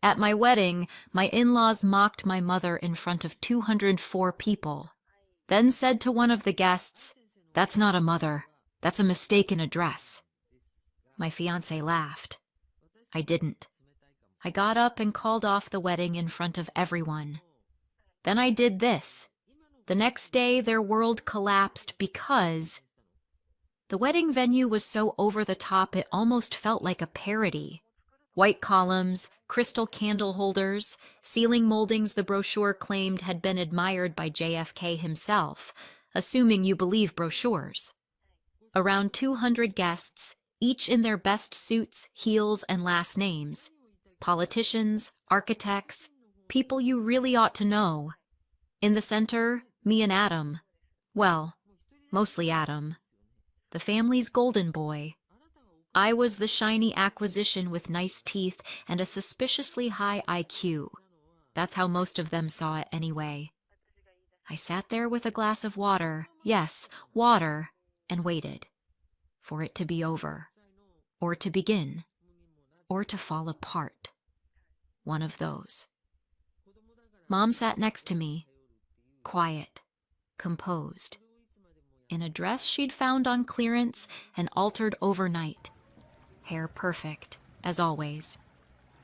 At my wedding, my in-laws mocked my mother in front of 204 people, then said to one of the guests, "That's not a mother, that's a mistake in a dress." My fiancé laughed. I didn't. I got up and called off the wedding in front of everyone. Then I did this. The next day, their world collapsed because the wedding venue was so over the top it almost felt like a parody. White columns, crystal candle holders, ceiling moldings the brochure claimed had been admired by JFK himself, assuming you believe brochures. Around 200 guests, each in their best suits, heels, and last names. Politicians, architects, people you really ought to know. In the center, me and Adam. Well, mostly Adam. The family's golden boy. I was the shiny acquisition with nice teeth and a suspiciously high IQ. That's how most of them saw it anyway. I sat there with a glass of water, yes, water, and waited. For it to be over. Or to begin. Or to fall apart. One of those. Mom sat next to me. Quiet. Composed. In a dress she'd found on clearance and altered overnight. Hair perfect, as always.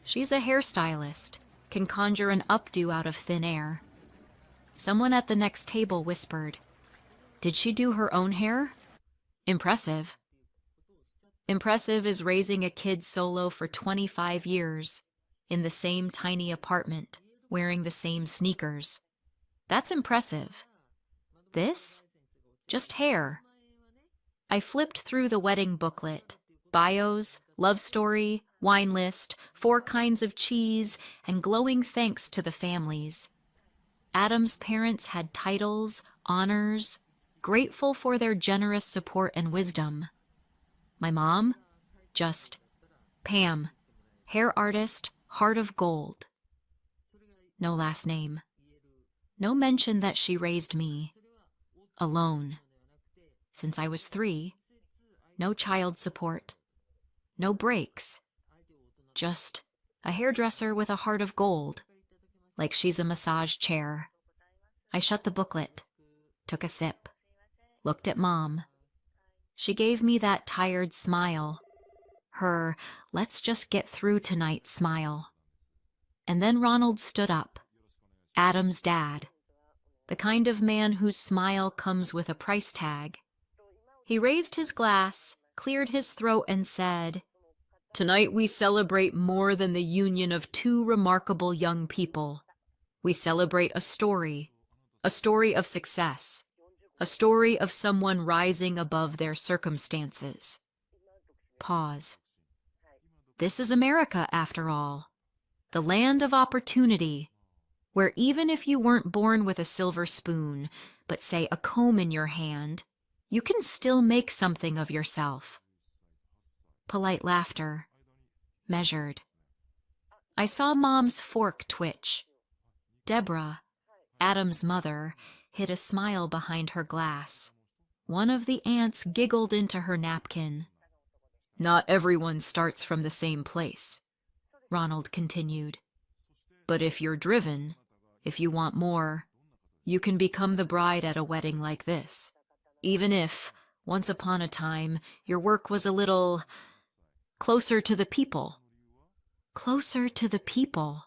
She's a hairstylist, can conjure an updo out of thin air. Someone at the next table whispered, "Did she do her own hair? Impressive." Impressive is raising a kid solo for 25 years, in the same tiny apartment, wearing the same sneakers. That's impressive. This? Just hair. I flipped through the wedding booklet. Bios, love story, wine list, 4 kinds of cheese, and glowing thanks to the families. Adam's parents had titles, honors, grateful for their generous support and wisdom. My mom? Just Pam, hair artist, heart of gold. No last name. No mention that she raised me. Alone. Since I was 3, no child support. No breaks. Just a hairdresser with a heart of gold. Like she's a massage chair. I shut the booklet. Took a sip. Looked at Mom. She gave me that tired smile. Her, let's just get through tonight smile. And then Ronald stood up. Adam's dad. The kind of man whose smile comes with a price tag. He raised his glass, cleared his throat, and said, "Tonight we celebrate more than the union of 2 remarkable young people. We celebrate a story of success, a story of someone rising above their circumstances." Pause. This is America, after all. The land of opportunity, where even if you weren't born with a silver spoon, but say a comb in your hand, you can still make something of yourself. Polite laughter. Measured. I saw Mom's fork twitch. Deborah, Adam's mother, hid a smile behind her glass. One of the aunts giggled into her napkin. "Not everyone starts from the same place," Ronald continued. "But if you're driven, if you want more, you can become the bride at a wedding like this. Even if, once upon a time, your work was a little closer to the people." Closer to the people.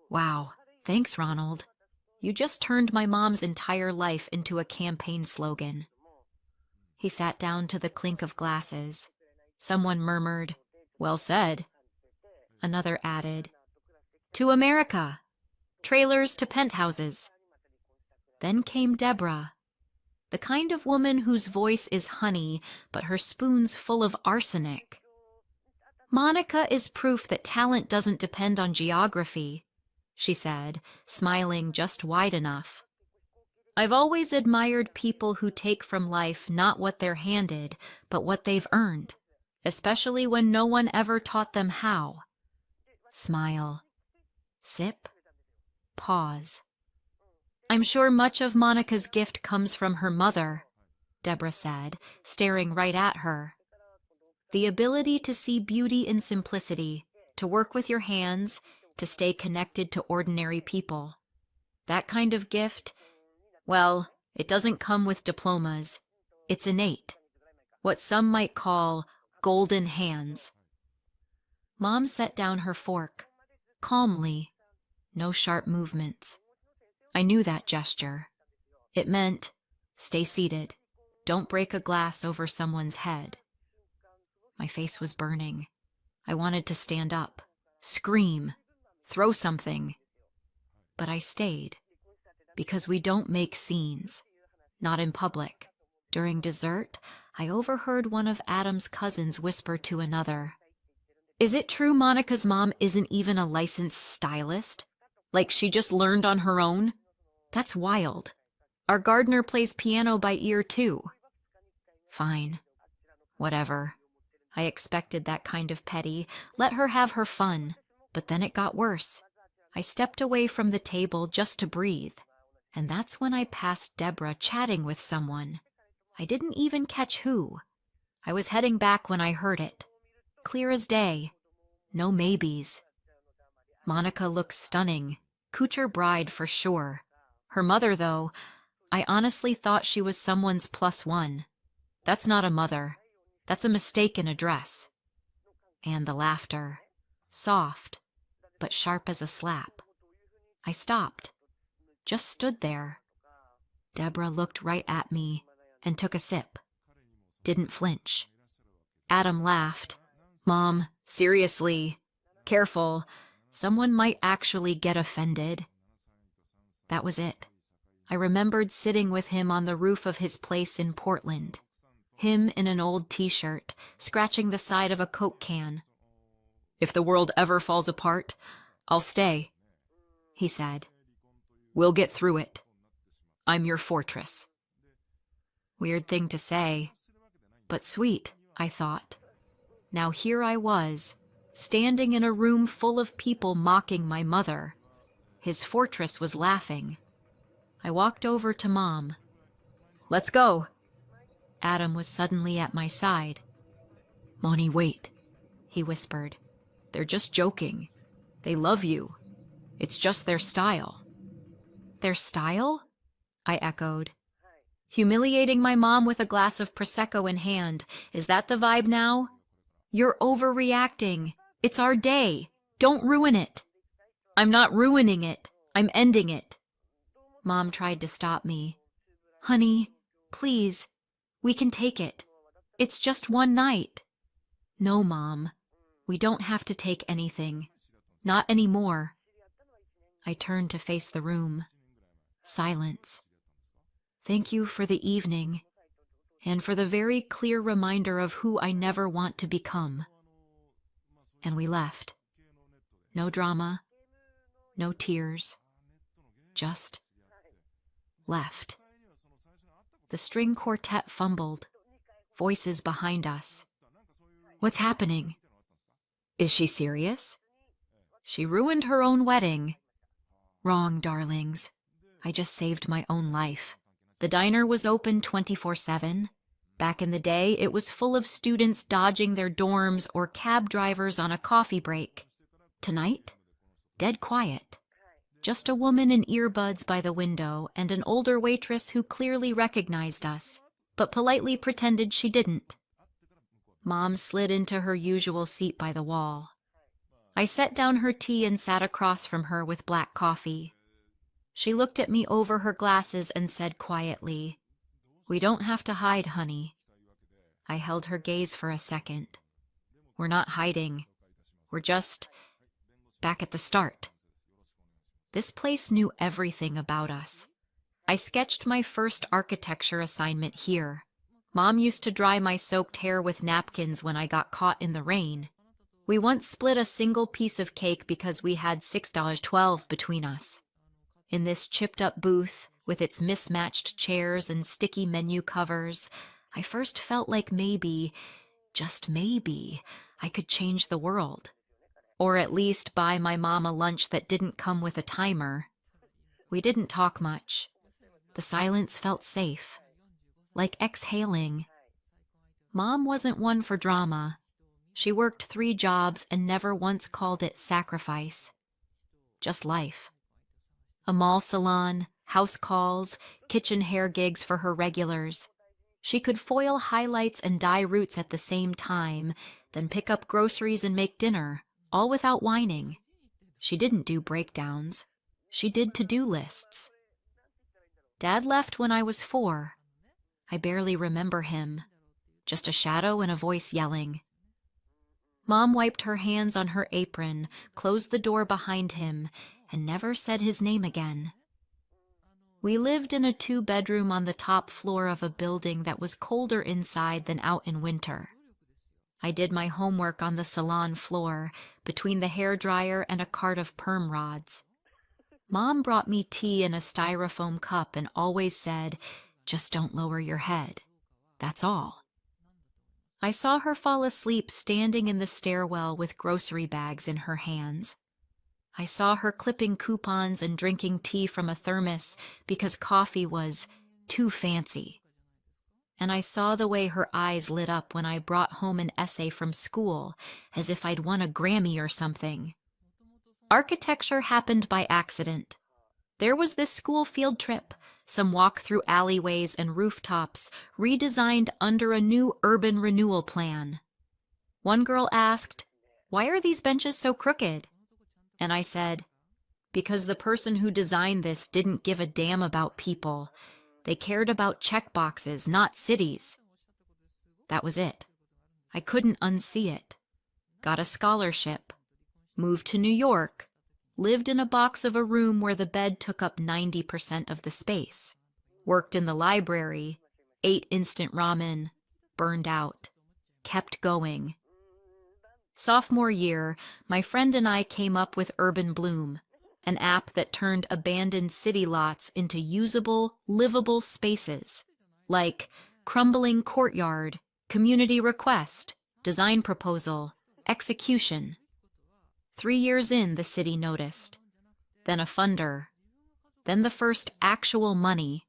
Wow, thanks, Ronald. You just turned my mom's entire life into a campaign slogan. He sat down to the clink of glasses. Someone murmured, "Well said." Another added, "To America. Trailers to penthouses." Then came Deborah, the kind of woman whose voice is honey, but her spoon's full of arsenic. "Monica is proof that talent doesn't depend on geography," she said, smiling just wide enough. "I've always admired people who take from life not what they're handed, but what they've earned, especially when no one ever taught them how." Smile. Sip. Pause. "I'm sure much of Monica's gift comes from her mother," Deborah said, staring right at her. "The ability to see beauty in simplicity, to work with your hands, to stay connected to ordinary people. That kind of gift, well, it doesn't come with diplomas. It's innate. What some might call golden hands. Mom set down her fork, calmly, no sharp movements. I knew that gesture. It meant, stay seated. Don't break a glass over someone's head. My face was burning. I wanted to stand up, scream, throw something. But I stayed, because we don't make scenes, not in public. During dessert, I overheard one of Adam's cousins whisper to another, "Is it true Monica's mom isn't even a licensed stylist? Like she just learned on her own? That's wild. Our gardener plays piano by ear too." Fine. Whatever. I expected that kind of petty. Let her have her fun. But then it got worse. I stepped away from the table just to breathe. And that's when I passed Deborah chatting with someone. I didn't even catch who. I was heading back when I heard it. Clear as day. No maybes. Monica looks stunning. Couture bride for sure. Her mother, though, I honestly thought she was someone's +1. That's not a mother. That's a mistake in a dress. And the laughter. Soft, but sharp as a slap. I stopped. Just stood there. Deborah looked right at me and took a sip. Didn't flinch. Adam laughed. "Mom, seriously. Careful. Someone might actually get offended." That was it. I remembered sitting with him on the roof of his place in Portland. Him in an old t-shirt, scratching the side of a Coke can. "If the world ever falls apart, I'll stay," he said. "We'll get through it. I'm your fortress." Weird thing to say, but sweet, I thought. Now here I was, standing in a room full of people mocking my mother. His fortress was laughing. I walked over to Mom. "Let's go." Adam was suddenly at my side. "Moni, wait," he whispered. "They're just joking. They love you. It's just their style." "Their style?" I echoed. "Humiliating my mom with a glass of Prosecco in hand. Is that the vibe now? You're overreacting. It's our day. Don't ruin it." "I'm not ruining it. I'm ending it." Mom tried to stop me. "Honey, please. We can take it. It's just one night." "No, Mom. We don't have to take anything. Not anymore." I turned to face the room. Silence. "Thank you for the evening, and for the very clear reminder of who I never want to become." And we left. No drama, no tears, just left. The string quartet fumbled, voices behind us. "What's happening? Is she serious? She ruined her own wedding." "Wrong, darlings. I just saved my own life." The diner was open 24/7. Back in the day, it was full of students dodging their dorms or cab drivers on a coffee break. Tonight, dead quiet. Just a woman in earbuds by the window and an older waitress who clearly recognized us, but politely pretended she didn't. Mom slid into her usual seat by the wall. I set down her tea and sat across from her with black coffee. She looked at me over her glasses and said quietly, "We don't have to hide, honey." I held her gaze for a second. "We're not hiding. We're just back at the start." This place knew everything about us. I sketched my first architecture assignment here. Mom used to dry my soaked hair with napkins when I got caught in the rain. We once split a single piece of cake because we had $6.12 between us. In this chipped-up booth, with its mismatched chairs and sticky menu covers, I first felt like maybe, just maybe, I could change the world. Or at least buy my mom a lunch that didn't come with a timer. We didn't talk much. The silence felt safe, like exhaling. Mom wasn't one for drama. She worked 3 jobs and never once called it sacrifice. just life. A mall salon, house calls, kitchen hair gigs for her regulars. She could foil highlights and dye roots at the same time, then pick up groceries and make dinner, all without whining. She didn't do breakdowns. She did to-do lists. Dad left when I was 4. I barely remember him. Just a shadow and a voice yelling. Mom wiped her hands on her apron, closed the door behind him, and never said his name again. We lived in a 2-bedroom on the top floor of a building that was colder inside than out in winter. I did my homework on the salon floor, between the hairdryer and a cart of perm rods. Mom brought me tea in a styrofoam cup and always said, "Just don't lower your head. That's all." I saw her fall asleep standing in the stairwell with grocery bags in her hands. I saw her clipping coupons and drinking tea from a thermos because coffee was too fancy. And I saw the way her eyes lit up when I brought home an essay from school, as if I'd won a Grammy or something. Architecture happened by accident. There was this school field trip, some walk through alleyways and rooftops, redesigned under a new urban renewal plan. One girl asked, "Why are these benches so crooked?" And I said, "Because the person who designed this didn't give a damn about people. They cared about checkboxes, not cities." That was it. I couldn't unsee it. Got a scholarship. Moved to New York. Lived in a box of a room where the bed took up 90% of the space. Worked in the library. Ate instant ramen. Burned out. Kept going. Sophomore year, my friend and I came up with Urban Bloom, an app that turned abandoned city lots into usable, livable spaces, like crumbling courtyard, community request, design proposal, execution. 3 years in, the city noticed. Then a funder. Then the first actual money.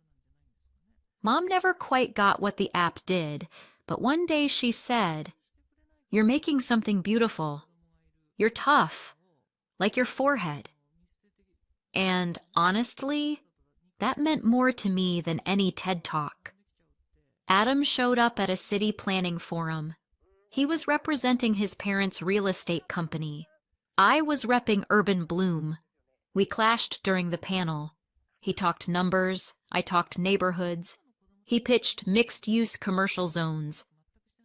Mom never quite got what the app did, but one day she said, "You're making something beautiful. You're tough, like your forehead." And honestly, that meant more to me than any TED Talk. Adam showed up at a city planning forum. He was representing his parents' real estate company. I was repping Urban Bloom. We clashed during the panel. He talked numbers, I talked neighborhoods. He pitched mixed-use commercial zones.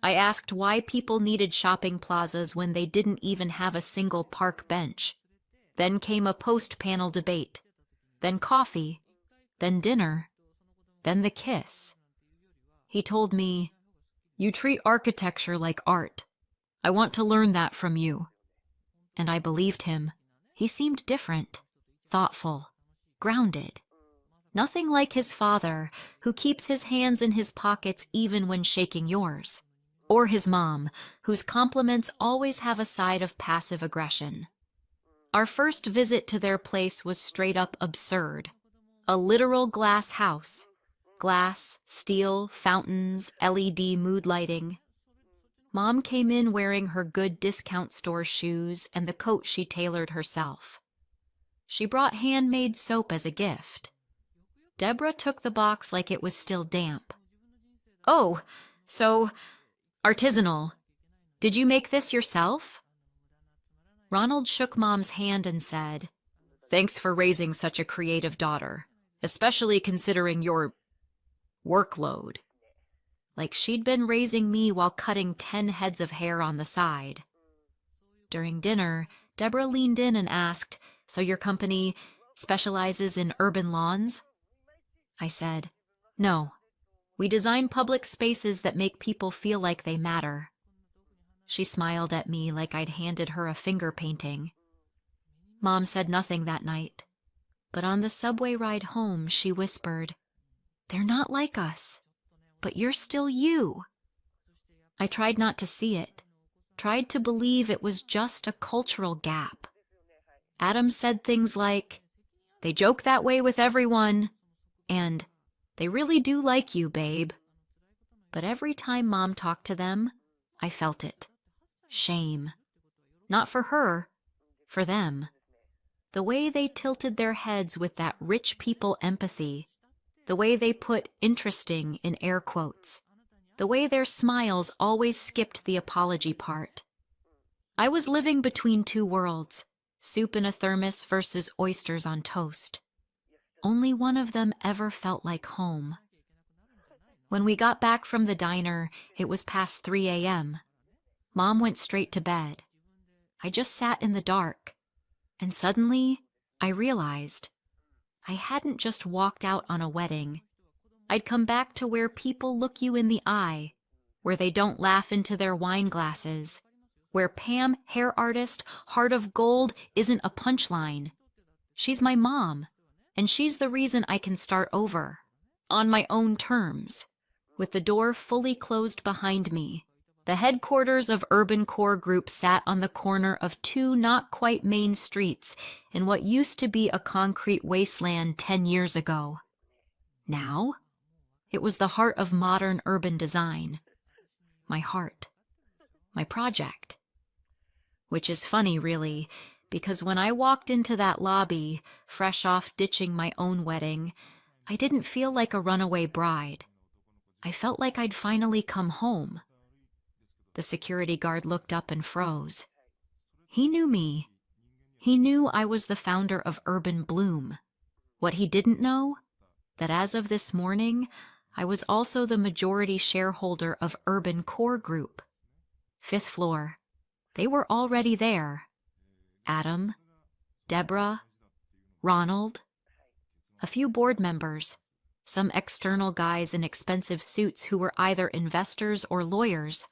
I asked why people needed shopping plazas when they didn't even have a single park bench. Then came a post-panel debate. Then coffee. Then dinner. Then the kiss. He told me, "You treat architecture like art. I want to learn that from you." And I believed him. He seemed different, thoughtful, grounded. Nothing like his father, who keeps his hands in his pockets even when shaking yours. Or his mom, whose compliments always have a side of passive aggression. Our first visit to their place was straight up absurd. A literal glass house. Glass, steel, fountains, LED mood lighting. Mom came in wearing her good discount store shoes and the coat she tailored herself. She brought handmade soap as a gift. Deborah took the box like it was still damp. "Oh, so artisanal. Did you make this yourself?" Ronald shook Mom's hand and said, "Thanks for raising such a creative daughter, especially considering your workload." Like she'd been raising me while cutting 10 heads of hair on the side. During dinner, Deborah leaned in and asked, "So your company specializes in urban lawns?" I said, "No. We design public spaces that make people feel like they matter." She smiled at me like I'd handed her a finger painting. Mom said nothing that night, but on the subway ride home, she whispered, "They're not like us, but you're still you." I tried not to see it, tried to believe it was just a cultural gap. Adam said things like, "They joke that way with everyone," and "They really do like you, babe." But every time Mom talked to them, I felt it. Shame. Not for her, for them. The way they tilted their heads with that rich people empathy, the way they put interesting in air quotes, the way their smiles always skipped the apology part. I was living between two worlds, soup in a thermos versus oysters on toast. Only one of them ever felt like home. When we got back from the diner, it was past 3 a.m. Mom went straight to bed. I just sat in the dark, and suddenly I realized I hadn't just walked out on a wedding. I'd come back to where people look you in the eye, where they don't laugh into their wine glasses, where Pam, hair artist, heart of gold, isn't a punchline. She's my mom, and she's the reason I can start over, on my own terms, with the door fully closed behind me. The headquarters of Urban Core Group sat on the corner of two not quite main streets in what used to be a concrete wasteland 10 years ago. Now, it was the heart of modern urban design. My heart. My project. Which is funny, really, because when I walked into that lobby, fresh off ditching my own wedding, I didn't feel like a runaway bride. I felt like I'd finally come home. The security guard looked up and froze. He knew me. He knew I was the founder of Urban Bloom. What he didn't know, that as of this morning, I was also the majority shareholder of Urban Core Group. 5th floor. They were already there. Adam, Deborah, Ronald, a few board members, some external guys in expensive suits who were either investors or lawyers,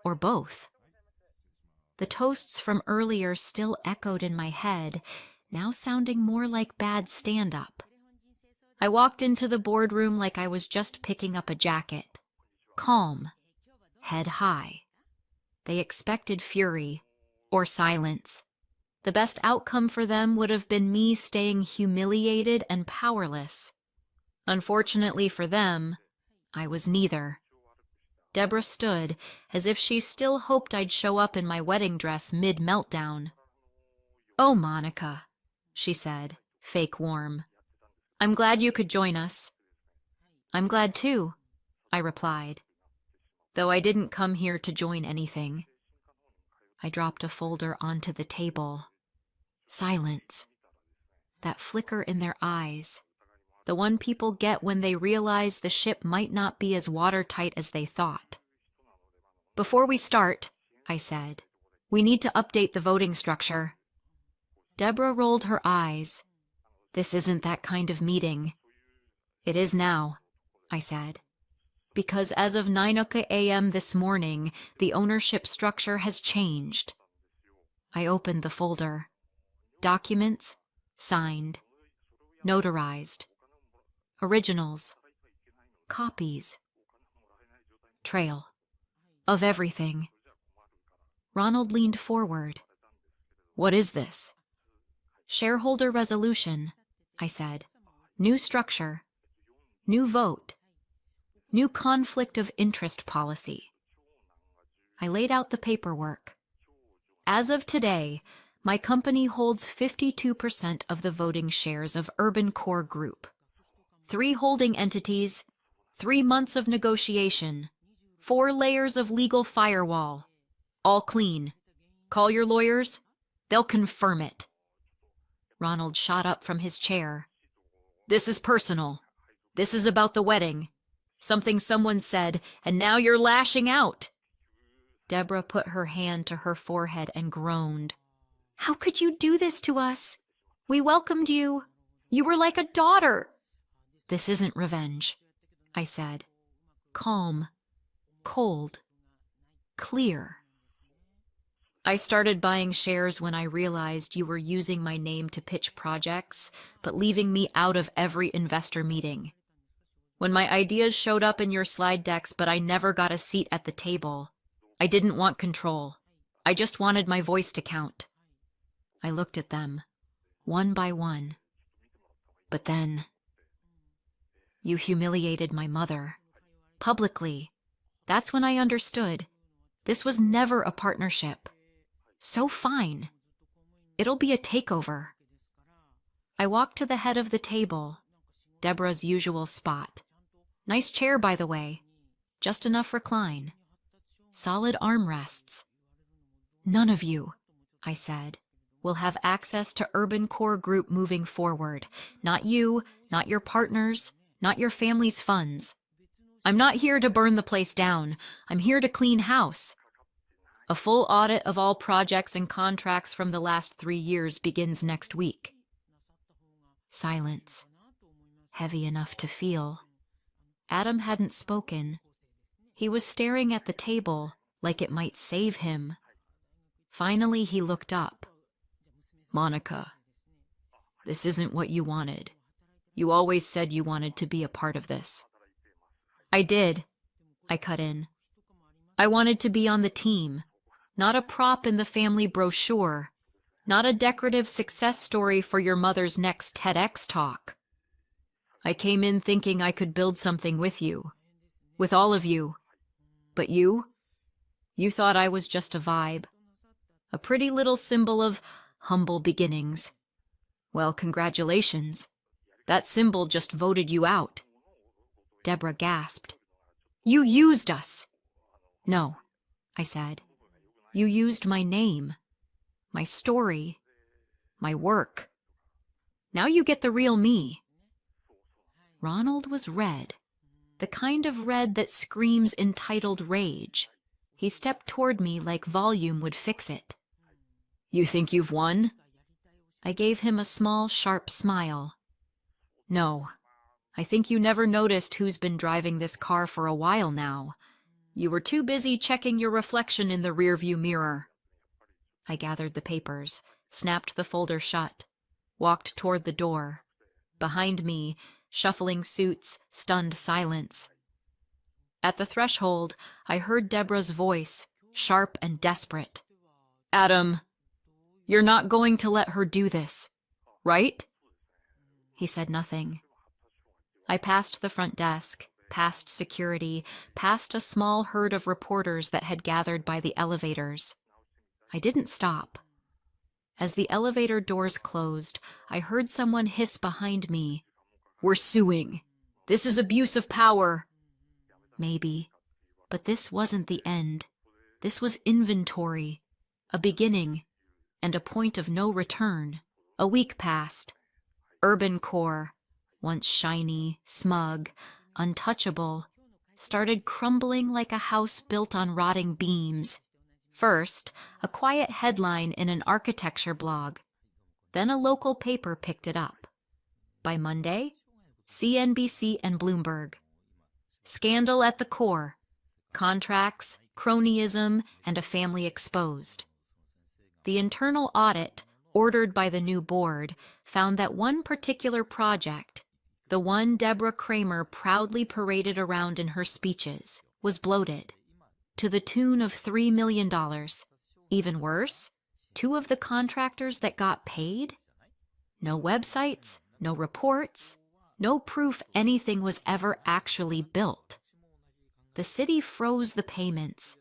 or both. The toasts from earlier still echoed in my head, now sounding more like bad stand-up. I walked into the boardroom like I was just picking up a jacket. Calm, head high. They expected fury, or silence. The best outcome for them would have been me staying humiliated and powerless. Unfortunately for them, I was neither. Deborah stood, as if she still hoped I'd show up in my wedding dress mid-meltdown. "Oh, Monica," she said, fake warm. "I'm glad you could join us." "I'm glad too," I replied, though I didn't come here to join anything. I dropped a folder onto the table. Silence. That flicker in their eyes. The one people get when they realize the ship might not be as watertight as they thought. "Before we start," I said, "we need to update the voting structure." Deborah rolled her eyes. "This isn't that kind of meeting." "It is now," I said, "because as of 9 a.m. this morning, the ownership structure has changed." I opened the folder. Documents, signed, notarized. Originals, copies, trail, of everything. Ronald leaned forward. "What is this?" "Shareholder resolution," I said. "New structure, new vote, new conflict of interest policy." I laid out the paperwork. As of today, my company holds 52% of the voting shares of Urban Core Group. 3 holding entities, 3 months of negotiation, 4 layers of legal firewall. All clean. Call your lawyers. They'll confirm it. Ronald shot up from his chair. "This is personal. This is about the wedding. Something someone said, and now you're lashing out." Deborah put her hand to her forehead and groaned. "How could you do this to us? We welcomed you. You were like a daughter." "This isn't revenge," I said. Calm, cold, clear. "I started buying shares when I realized you were using my name to pitch projects, but leaving me out of every investor meeting. When my ideas showed up in your slide decks, but I never got a seat at the table. I didn't want control. I just wanted my voice to count." I looked at them, one by one. "But then, you humiliated my mother. Publicly. That's when I understood. This was never a partnership. So fine. It'll be a takeover. I walked to the head of the table, Deborah's usual spot. Nice chair, by the way. Just enough recline. Solid armrests. None of you, I said, will have access to Urban Core Group moving forward. Not you, not your partners, not your family's funds. I'm not here to burn the place down. I'm here to clean house. A full audit of all projects and contracts from the last 3 years begins next week. Silence. Heavy enough to feel. Adam hadn't spoken. He was staring at the table like it might save him. Finally, he looked up. Monica, this isn't what you wanted. You always said you wanted to be a part of this. I did, I cut in. I wanted to be on the team, not a prop in the family brochure, not a decorative success story for your mother's next TEDx talk. I came in thinking I could build something with you, with all of you. But you thought I was just a vibe, a pretty little symbol of humble beginnings. Well, congratulations. That symbol just voted you out. Deborah gasped. You used us. No, I said. You used my name, my story, my work. Now you get the real me. Ronald was red, the kind of red that screams entitled rage. He stepped toward me like volume would fix it. You think you've won? I gave him a small, sharp smile. No, I think you never noticed who's been driving this car for a while now. You were too busy checking your reflection in the rearview mirror. I gathered the papers, snapped the folder shut, walked toward the door. Behind me, shuffling suits, stunned silence. At the threshold, I heard Deborah's voice, sharp and desperate. Adam, you're not going to let her do this, right? He said nothing. I passed the front desk, past security, past a small herd of reporters that had gathered by the elevators. I didn't stop. As the elevator doors closed, I heard someone hiss behind me. We're suing. This is abuse of power. Maybe, but this wasn't the end. This was inventory, a beginning, and a point of no return. A week passed. Urban Core, once shiny, smug, untouchable, started crumbling like a house built on rotting beams. First, a quiet headline in an architecture blog. Then a local paper picked it up. By Monday, CNBC and Bloomberg. Scandal at the core. Contracts, cronyism, and a family exposed. The internal audit, ordered by the new board, found that one particular project, the one Deborah Kramer proudly paraded around in her speeches, was bloated, to the tune of $3 million. Even worse, 2 of the contractors that got paid? No websites, no reports, no proof anything was ever actually built. The city froze the payments,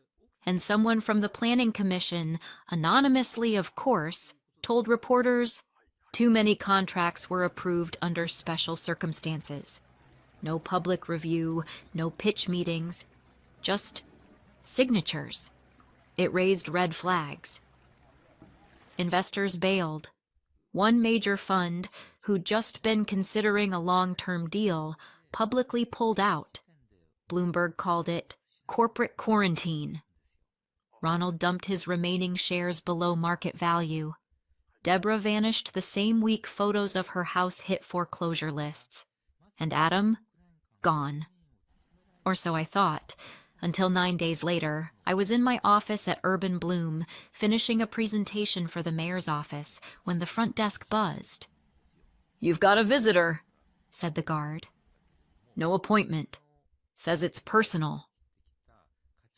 and someone from the Planning Commission, anonymously of course, told reporters too many contracts were approved under special circumstances. No public review, no pitch meetings, just signatures. It raised red flags. Investors bailed. One major fund, who'd just been considering a long-term deal, publicly pulled out. Bloomberg called it corporate quarantine. Ronald dumped his remaining shares below market value. Deborah vanished the same week photos of her house hit foreclosure lists. And Adam? Gone. Or so I thought, until 9 days later, I was in my office at Urban Bloom, finishing a presentation for the mayor's office, when the front desk buzzed. You've got a visitor, said the guard. No appointment. Says it's personal.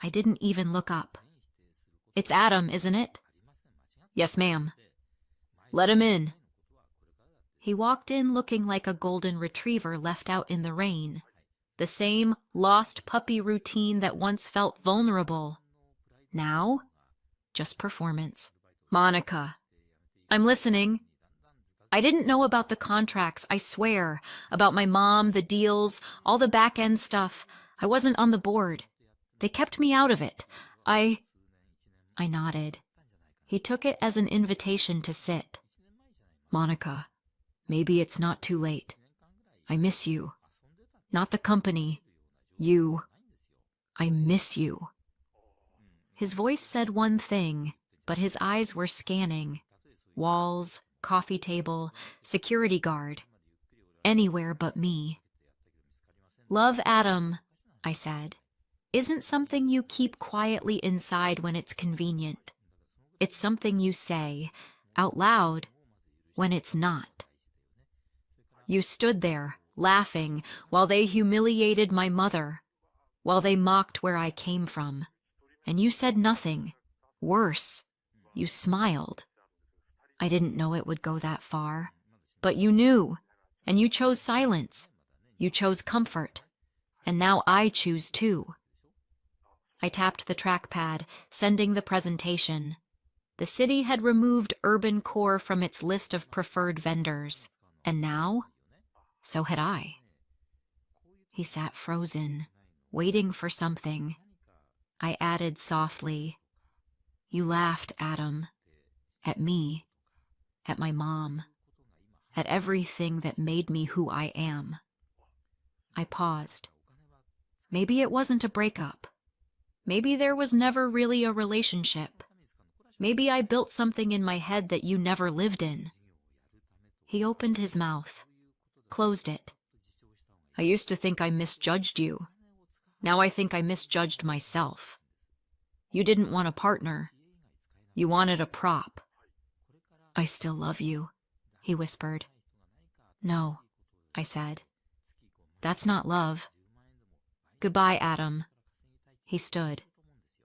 I didn't even look up. It's Adam, isn't it? Yes, ma'am. Let him in. He walked in looking like a golden retriever left out in the rain. The same lost puppy routine that once felt vulnerable. Now, just performance. Monica. I'm listening. I didn't know about the contracts, I swear, about my mom, the deals, all the back-end stuff. I wasn't on the board. They kept me out of it. I nodded. He took it as an invitation to sit. Monica, maybe it's not too late. I miss you. Not the company. You. I miss you. His voice said one thing, but his eyes were scanning. Walls, coffee table, security guard. Anywhere but me. Love, Adam, I said, isn't something you keep quietly inside when it's convenient. It's something you say, out loud, when it's not. You stood there, laughing, while they humiliated my mother, while they mocked where I came from. And you said nothing. Worse, you smiled. I didn't know it would go that far. But you knew, and you chose silence. You chose comfort. And now I choose too. I tapped the trackpad, sending the presentation. The city had removed urban core from its list of preferred vendors. And now, so had I. He sat frozen, waiting for something. I added softly, You laughed, Adam, at me, at my mom, at everything that made me who I am. I paused. Maybe it wasn't a breakup. Maybe there was never really a relationship. Maybe I built something in my head that you never lived in. He opened his mouth, closed it. I used to think I misjudged you. Now I think I misjudged myself. You didn't want a partner. You wanted a prop. I still love you, he whispered. No, I said. That's not love. Goodbye, Adam. He stood,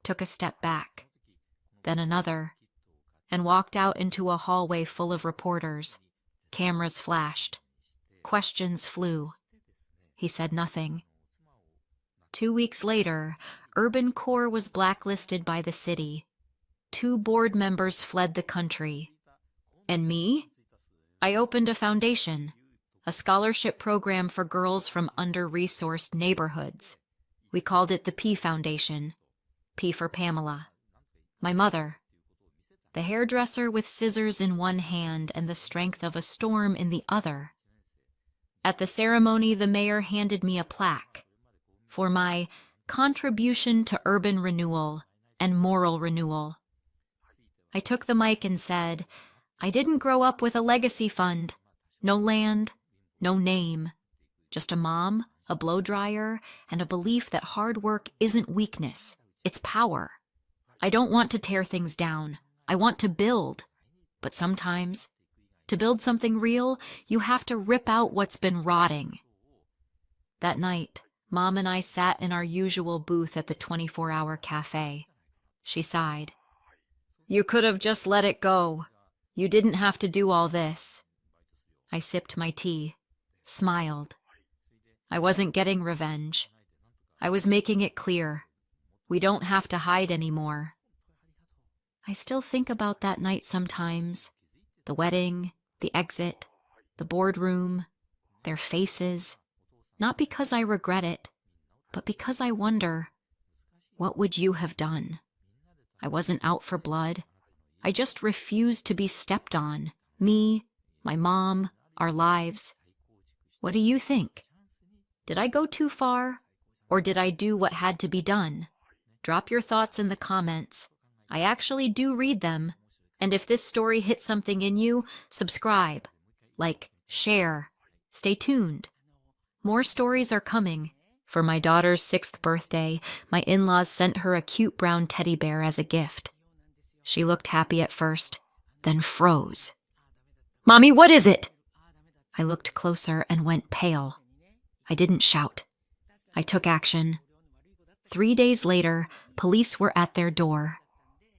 took a step back, then another, and walked out into a hallway full of reporters. Cameras flashed. Questions flew. He said nothing. 2 weeks later, Urban Core was blacklisted by the city. 2 board members fled the country. And me? I opened a foundation, a scholarship program for girls from under-resourced neighborhoods. We called it the P Foundation. P for Pamela. My mother. The hairdresser with scissors in one hand and the strength of a storm in the other. At the ceremony, the mayor handed me a plaque for my contribution to urban renewal and moral renewal. I took the mic and said, I didn't grow up with a legacy fund. No land, no name. Just a mom, a blow dryer, and a belief that hard work isn't weakness, it's power. I don't want to tear things down. I want to build. But sometimes, to build something real, you have to rip out what's been rotting. That night, Mom and I sat in our usual booth at the 24-hour cafe. She sighed. You could have just let it go. You didn't have to do all this. I sipped my tea, smiled. I wasn't getting revenge. I was making it clear. We don't have to hide anymore. I still think about that night sometimes. The wedding, the exit, the boardroom, their faces. Not because I regret it, but because I wonder, what would you have done? I wasn't out for blood. I just refused to be stepped on. Me, my mom, our lives. What do you think? Did I go too far? Or did I do what had to be done? Drop your thoughts in the comments. I actually do read them. And if this story hit something in you, subscribe, like, share. Stay tuned. More stories are coming. For my daughter's 6th birthday, my in-laws sent her a cute brown teddy bear as a gift. She looked happy at first, then froze. Mommy, what is it? I looked closer and went pale. I didn't shout. I took action. 3 days later, police were at their door.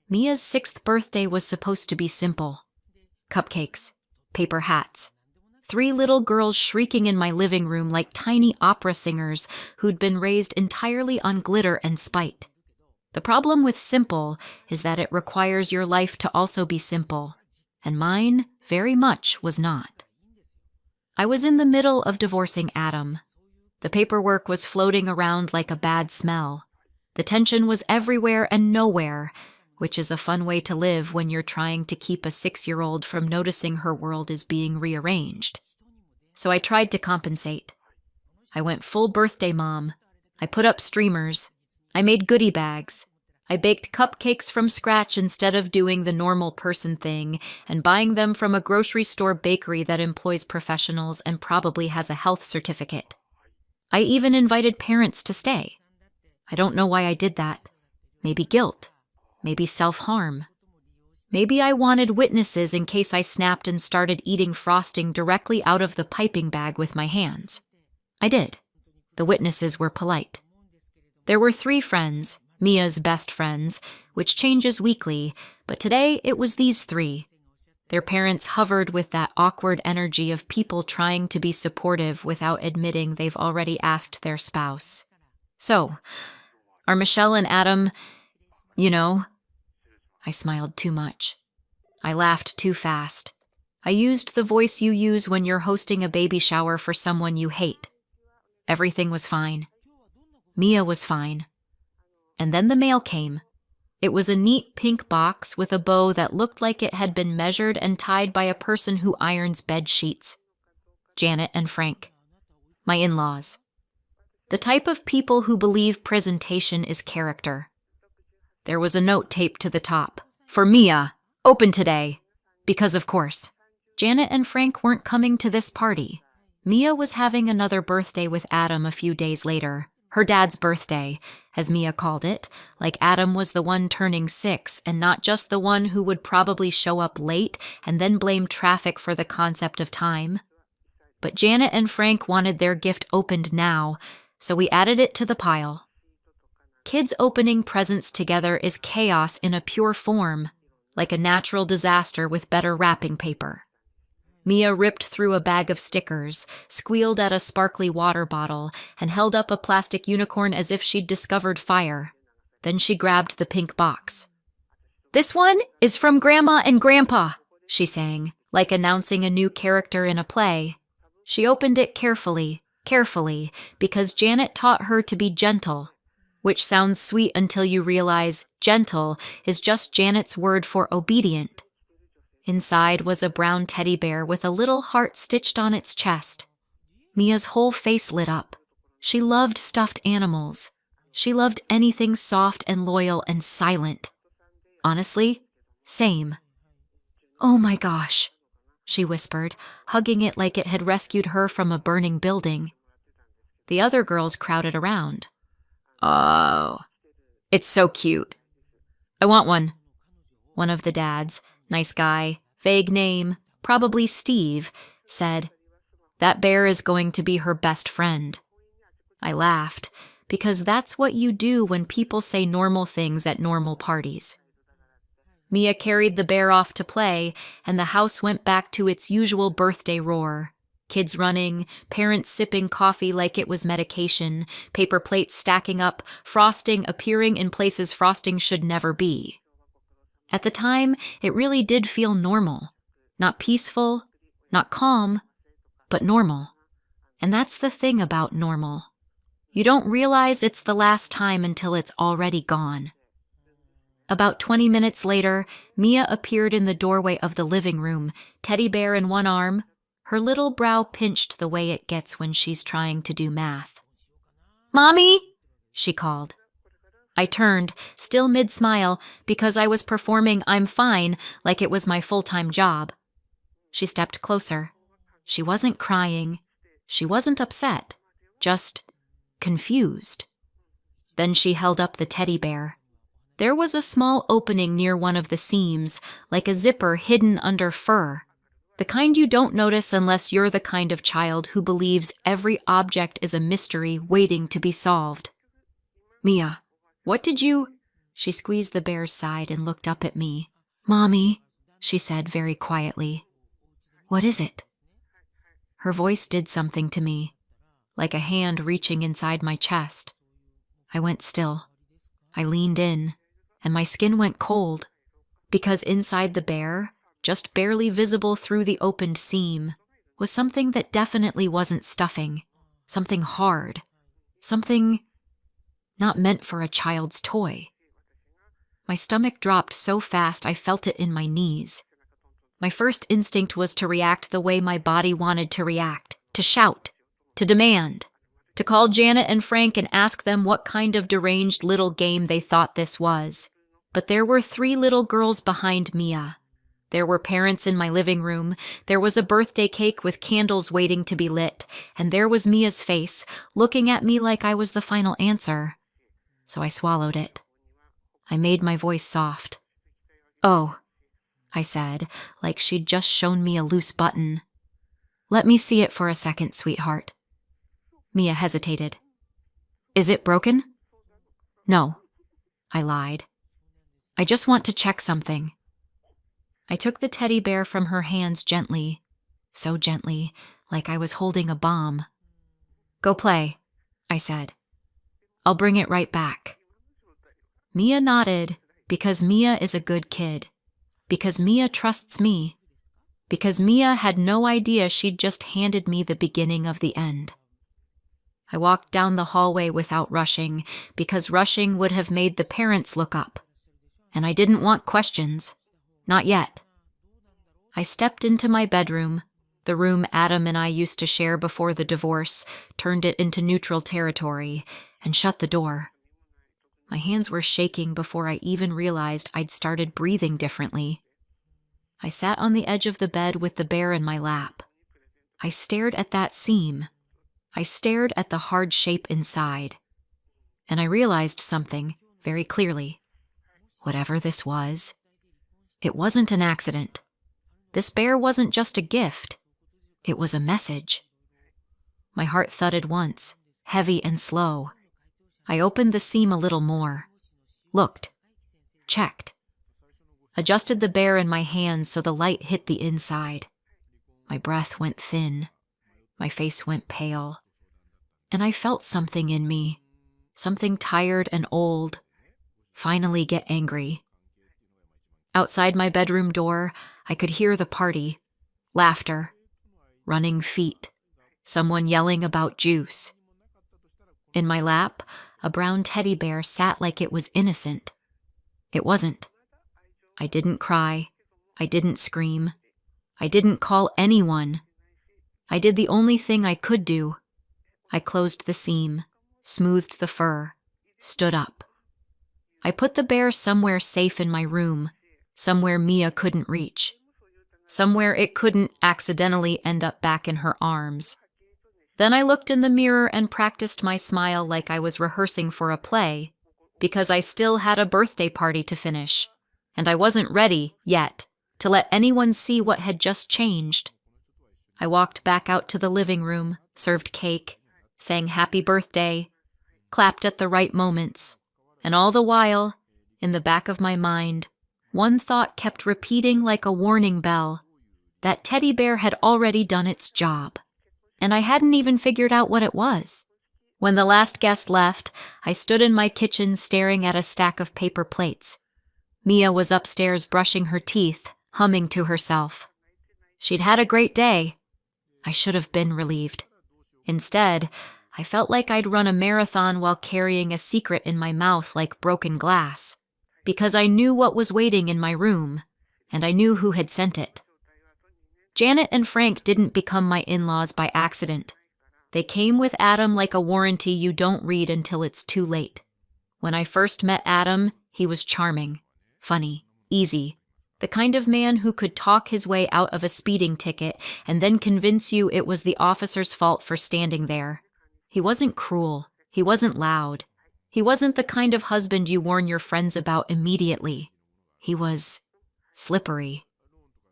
Mia's 6th birthday was supposed to be simple. Cupcakes, paper hats. 3 little girls shrieking in my living room like tiny opera singers who'd been raised entirely on glitter and spite. The problem with simple is that it requires your life to also be simple. and mine very much was not. I was in the middle of divorcing Adam. The paperwork was floating around like a bad smell. The tension was everywhere and nowhere, which is a fun way to live when you're trying to keep a 6-year-old from noticing her world is being rearranged. So I tried to compensate. I went full birthday mom. I put up streamers. I made goodie bags. I baked cupcakes from scratch instead of doing the normal person thing and buying them from a grocery store bakery that employs professionals and probably has a health certificate. I even invited parents to stay. I don't know why I did that. Maybe guilt. Maybe self-harm. Maybe I wanted witnesses in case I snapped and started eating frosting directly out of the piping bag with my hands. I did. The witnesses were polite. There were 3 friends, Mia's best friends, which changes weekly, but today it was these 3. Their parents hovered with that awkward energy of people trying to be supportive without admitting they've already asked their spouse. So, are Michelle and Adam, I smiled too much. I laughed too fast. I used the voice you use when you're hosting a baby shower for someone you hate. Everything was fine. Mia was fine. And then the mail came. It was a neat pink box with a bow that looked like it had been measured and tied by a person who irons bed sheets. Janet and Frank. My in-laws. The type of people who believe presentation is character. There was a note taped to the top. For Mia, open today. Because of course, Janet and Frank weren't coming to this party. Mia was having another birthday with Adam a few days later. Her dad's birthday, as Mia called it, like Adam was the one turning 6 and not just the one who would probably show up late and then blame traffic for the concept of time. But Janet and Frank wanted their gift opened now, so we added it to the pile. Kids opening presents together is chaos in a pure form, like a natural disaster with better wrapping paper. Mia ripped through a bag of stickers, squealed at a sparkly water bottle, and held up a plastic unicorn as if she'd discovered fire. Then she grabbed the pink box. "This one is from Grandma and Grandpa," she sang, like announcing a new character in a play. She opened it carefully, because Janet taught her to be gentle, which sounds sweet until you realize gentle is just Janet's word for obedient. Inside was a brown teddy bear with a little heart stitched on its chest. Mia's whole face lit up. She loved stuffed animals. She loved anything soft and loyal and silent. Honestly, same. "Oh my gosh," she whispered, hugging it like it had rescued her from a burning building. The other girls crowded around. "Oh, it's so cute. I want one." One of the dads, nice guy, vague name, probably Steve, said, "That bear is going to be her best friend." I laughed, because that's what you do when people say normal things at normal parties. Mia carried the bear off to play, and the house went back to its usual birthday roar. Kids running, parents sipping coffee like it was medication, paper plates stacking up, frosting appearing in places frosting should never be. At the time, it really did feel normal. Not peaceful, not calm, but normal. And that's the thing about normal. You don't realize it's the last time until it's already gone. About 20 minutes later, Mia appeared in the doorway of the living room, teddy bear in one arm, her little brow pinched the way it gets when she's trying to do math. "Mommy!" she called. I turned, still mid-smile, because I was performing "I'm fine" like it was my full-time job. She stepped closer. She wasn't crying. She wasn't upset. Just confused. Then she held up the teddy bear. There was a small opening near one of the seams, like a zipper hidden under fur. The kind you don't notice unless you're the kind of child who believes every object is a mystery waiting to be solved. "Mia, what did you—" She squeezed the bear's side and looked up at me. "Mommy," she said very quietly. "What is it?" Her voice did something to me, like a hand reaching inside my chest. I went still. I leaned in, and my skin went cold, because inside the bear, just barely visible through the opened seam, was something that definitely wasn't stuffing, something hard, something not meant for a child's toy. My stomach dropped so fast I felt it in my knees. My first instinct was to react the way my body wanted to react, to shout, to demand, to call Janet and Frank and ask them what kind of deranged little game they thought this was. But there were 3 little girls behind Mia. There were parents in my living room, there was a birthday cake with candles waiting to be lit, and there was Mia's face, looking at me like I was the final answer. So I swallowed it. I made my voice soft. "Oh," I said, like she'd just shown me a loose button. "Let me see it for a second, sweetheart." Mia hesitated. "Is it broken?" "No," I lied. "I just want to check something." I took the teddy bear from her hands gently, so gently, like I was holding a bomb. "Go play," I said. "I'll bring it right back." Mia nodded, because Mia is a good kid, because Mia trusts me, because Mia had no idea she'd just handed me the beginning of the end. I walked down the hallway without rushing, because rushing would have made the parents look up. And I didn't want questions. Not yet. I stepped into my bedroom, the room Adam and I used to share before the divorce, turned it into neutral territory, and shut the door. My hands were shaking before I even realized I'd started breathing differently. I sat on the edge of the bed with the bear in my lap. I stared at that seam. I stared at the hard shape inside. And I realized something very clearly. Whatever this was, it wasn't an accident. This bear wasn't just a gift. It was a message. My heart thudded once, heavy and slow. I opened the seam a little more. Looked. Checked. Adjusted the bear in my hands so the light hit the inside. My breath went thin. My face went pale. And I felt something in me, something tired and old, finally get angry. Outside my bedroom door, I could hear the party. Laughter. Running feet. Someone yelling about juice. In my lap, a brown teddy bear sat like it was innocent. It wasn't. I didn't cry. I didn't scream. I didn't call anyone. I did the only thing I could do. I closed the seam, smoothed the fur, stood up. I put the bear somewhere safe in my room, somewhere Mia couldn't reach, somewhere it couldn't accidentally end up back in her arms. Then I looked in the mirror and practiced my smile like I was rehearsing for a play, because I still had a birthday party to finish, and I wasn't ready, yet, to let anyone see what had just changed. I walked back out to the living room, served cake, sang happy birthday, clapped at the right moments, and all the while, in the back of my mind, one thought kept repeating like a warning bell. That teddy bear had already done its job, and I hadn't even figured out what it was. When the last guest left, I stood in my kitchen staring at a stack of paper plates. Mia was upstairs brushing her teeth, humming to herself. She'd had a great day. I should have been relieved. Instead, I felt like I'd run a marathon while carrying a secret in my mouth like broken glass, because I knew what was waiting in my room, and I knew who had sent it. Janet and Frank didn't become my in-laws by accident. They came with Adam like a warranty you don't read until it's too late. When I first met Adam, he was charming, funny, easy, the kind of man who could talk his way out of a speeding ticket and then convince you it was the officer's fault for standing there. He wasn't cruel. He wasn't loud. He wasn't the kind of husband you warn your friends about immediately. He was slippery.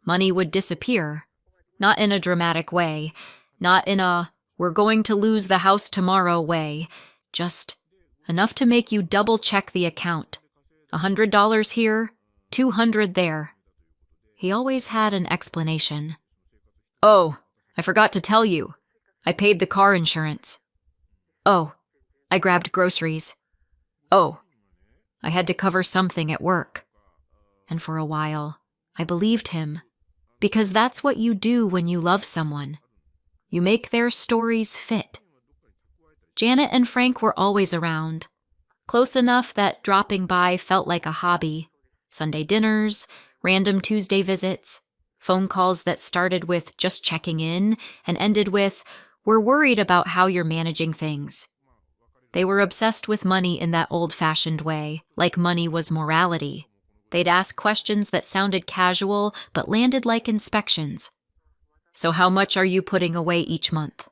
Money would disappear. Not in a dramatic way. Not in a, we're going to lose the house tomorrow way. Just enough to make you double-check the account. $100 here, $200 there. He always had an explanation. Oh, I forgot to tell you. I paid the car insurance. Oh, I grabbed groceries. Oh, I had to cover something at work. And for a while, I believed him. Because that's what you do when you love someone. You make their stories fit. Janet and Frank were always around, close enough that dropping by felt like a hobby. Sunday dinners, random Tuesday visits, phone calls that started with just checking in and ended with, "We're worried about how you're managing things." They were obsessed with money in that old-fashioned way, like money was morality. They'd ask questions that sounded casual but landed like inspections. "So how much are you putting away each month?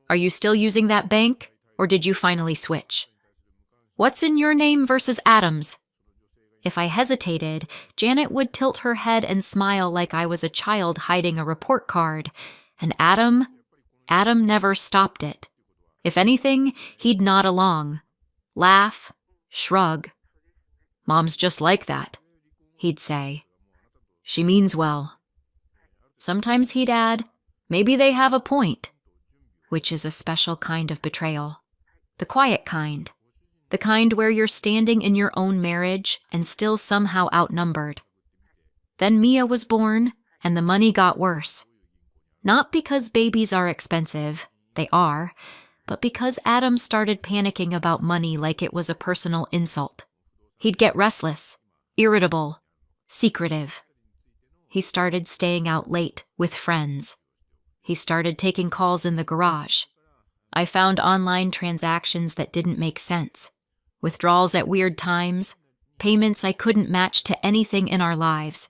Are you still using that bank, or did you finally switch? What's in your name versus Adam's?" If I hesitated, Janet would tilt her head and smile like I was a child hiding a report card, and Adam never stopped it. If anything, he'd nod along, laugh, shrug. "Mom's just like that," he'd say. "She means well." Sometimes he'd add, "Maybe they have a point," which is a special kind of betrayal. The quiet kind. The kind where you're standing in your own marriage and still somehow outnumbered. Then Mia was born, and the money got worse. Not because babies are expensive, they are, but because Adam started panicking about money like it was a personal insult. He'd get restless, irritable, secretive. He started staying out late with friends. He started taking calls in the garage. I found online transactions that didn't make sense. Withdrawals at weird times, payments I couldn't match to anything in our lives.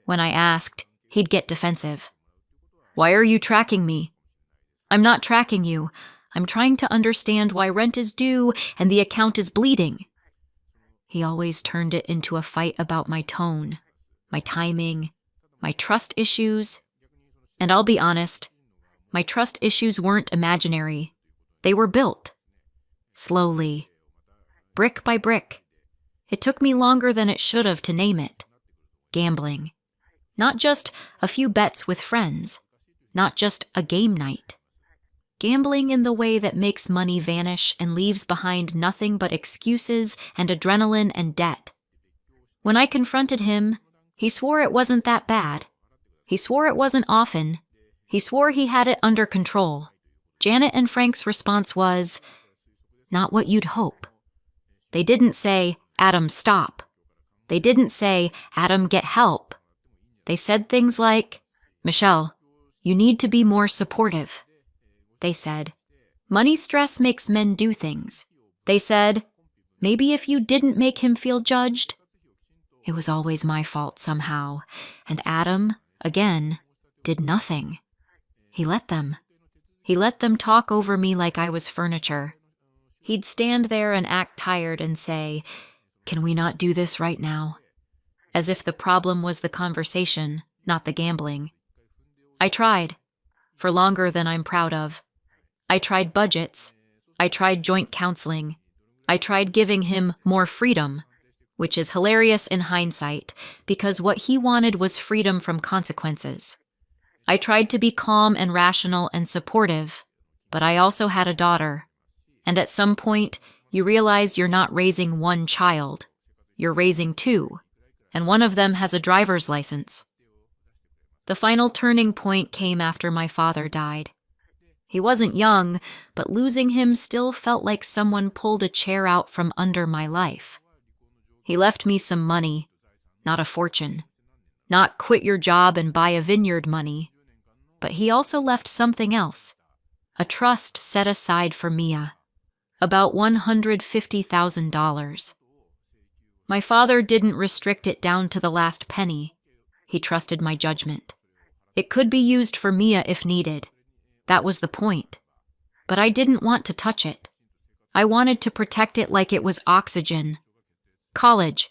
When I asked, he'd get defensive. "Why are you tracking me?" "I'm not tracking you. I'm trying to understand why rent is due and the account is bleeding." He always turned it into a fight about my tone, my timing, my trust issues. And I'll be honest, my trust issues weren't imaginary. They were built. Slowly. Brick by brick. It took me longer than it should have to name it. Gambling. Not just a few bets with friends. Not just a game night. Gambling in the way that makes money vanish and leaves behind nothing but excuses and adrenaline and debt. When I confronted him, he swore it wasn't that bad. He swore it wasn't often. He swore he had it under control. Janet and Frank's response was, "Not what you'd hope." They didn't say, "Adam, stop." They didn't say, "Adam, get help." They said things like, "Michelle, you need to be more supportive." They said, "Money stress makes men do things." They said, "Maybe if you didn't make him feel judged." It was always my fault somehow, and Adam, again, did nothing. He let them. He let them talk over me like I was furniture. He'd stand there and act tired and say, "Can we not do this right now?" As if the problem was the conversation, not the gambling. I tried, for longer than I'm proud of. I tried budgets. I tried joint counseling. I tried giving him more freedom, which is hilarious in hindsight, because what he wanted was freedom from consequences. I tried to be calm and rational and supportive, but I also had a daughter. And at some point, you realize you're not raising one child. You're raising two, and one of them has a driver's license. The final turning point came after my father died. He wasn't young, but losing him still felt like someone pulled a chair out from under my life. He left me some money, not a fortune. Not quit your job and buy a vineyard money. But he also left something else. A trust set aside for Mia. About $150,000. My father didn't restrict it down to the last penny. He trusted my judgment. It could be used for Mia if needed. That was the point. But I didn't want to touch it. I wanted to protect it like it was oxygen. College.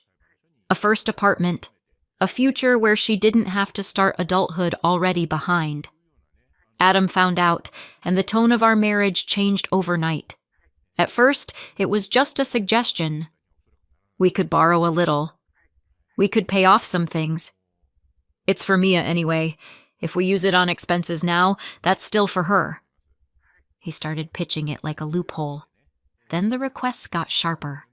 A first apartment. A future where she didn't have to start adulthood already behind. Adam found out, and the tone of our marriage changed overnight. At first, it was just a suggestion. We could borrow a little. We could pay off some things. It's for Mia anyway. If we use it on expenses now, that's still for her. He started pitching it like a loophole. Then the requests got sharper.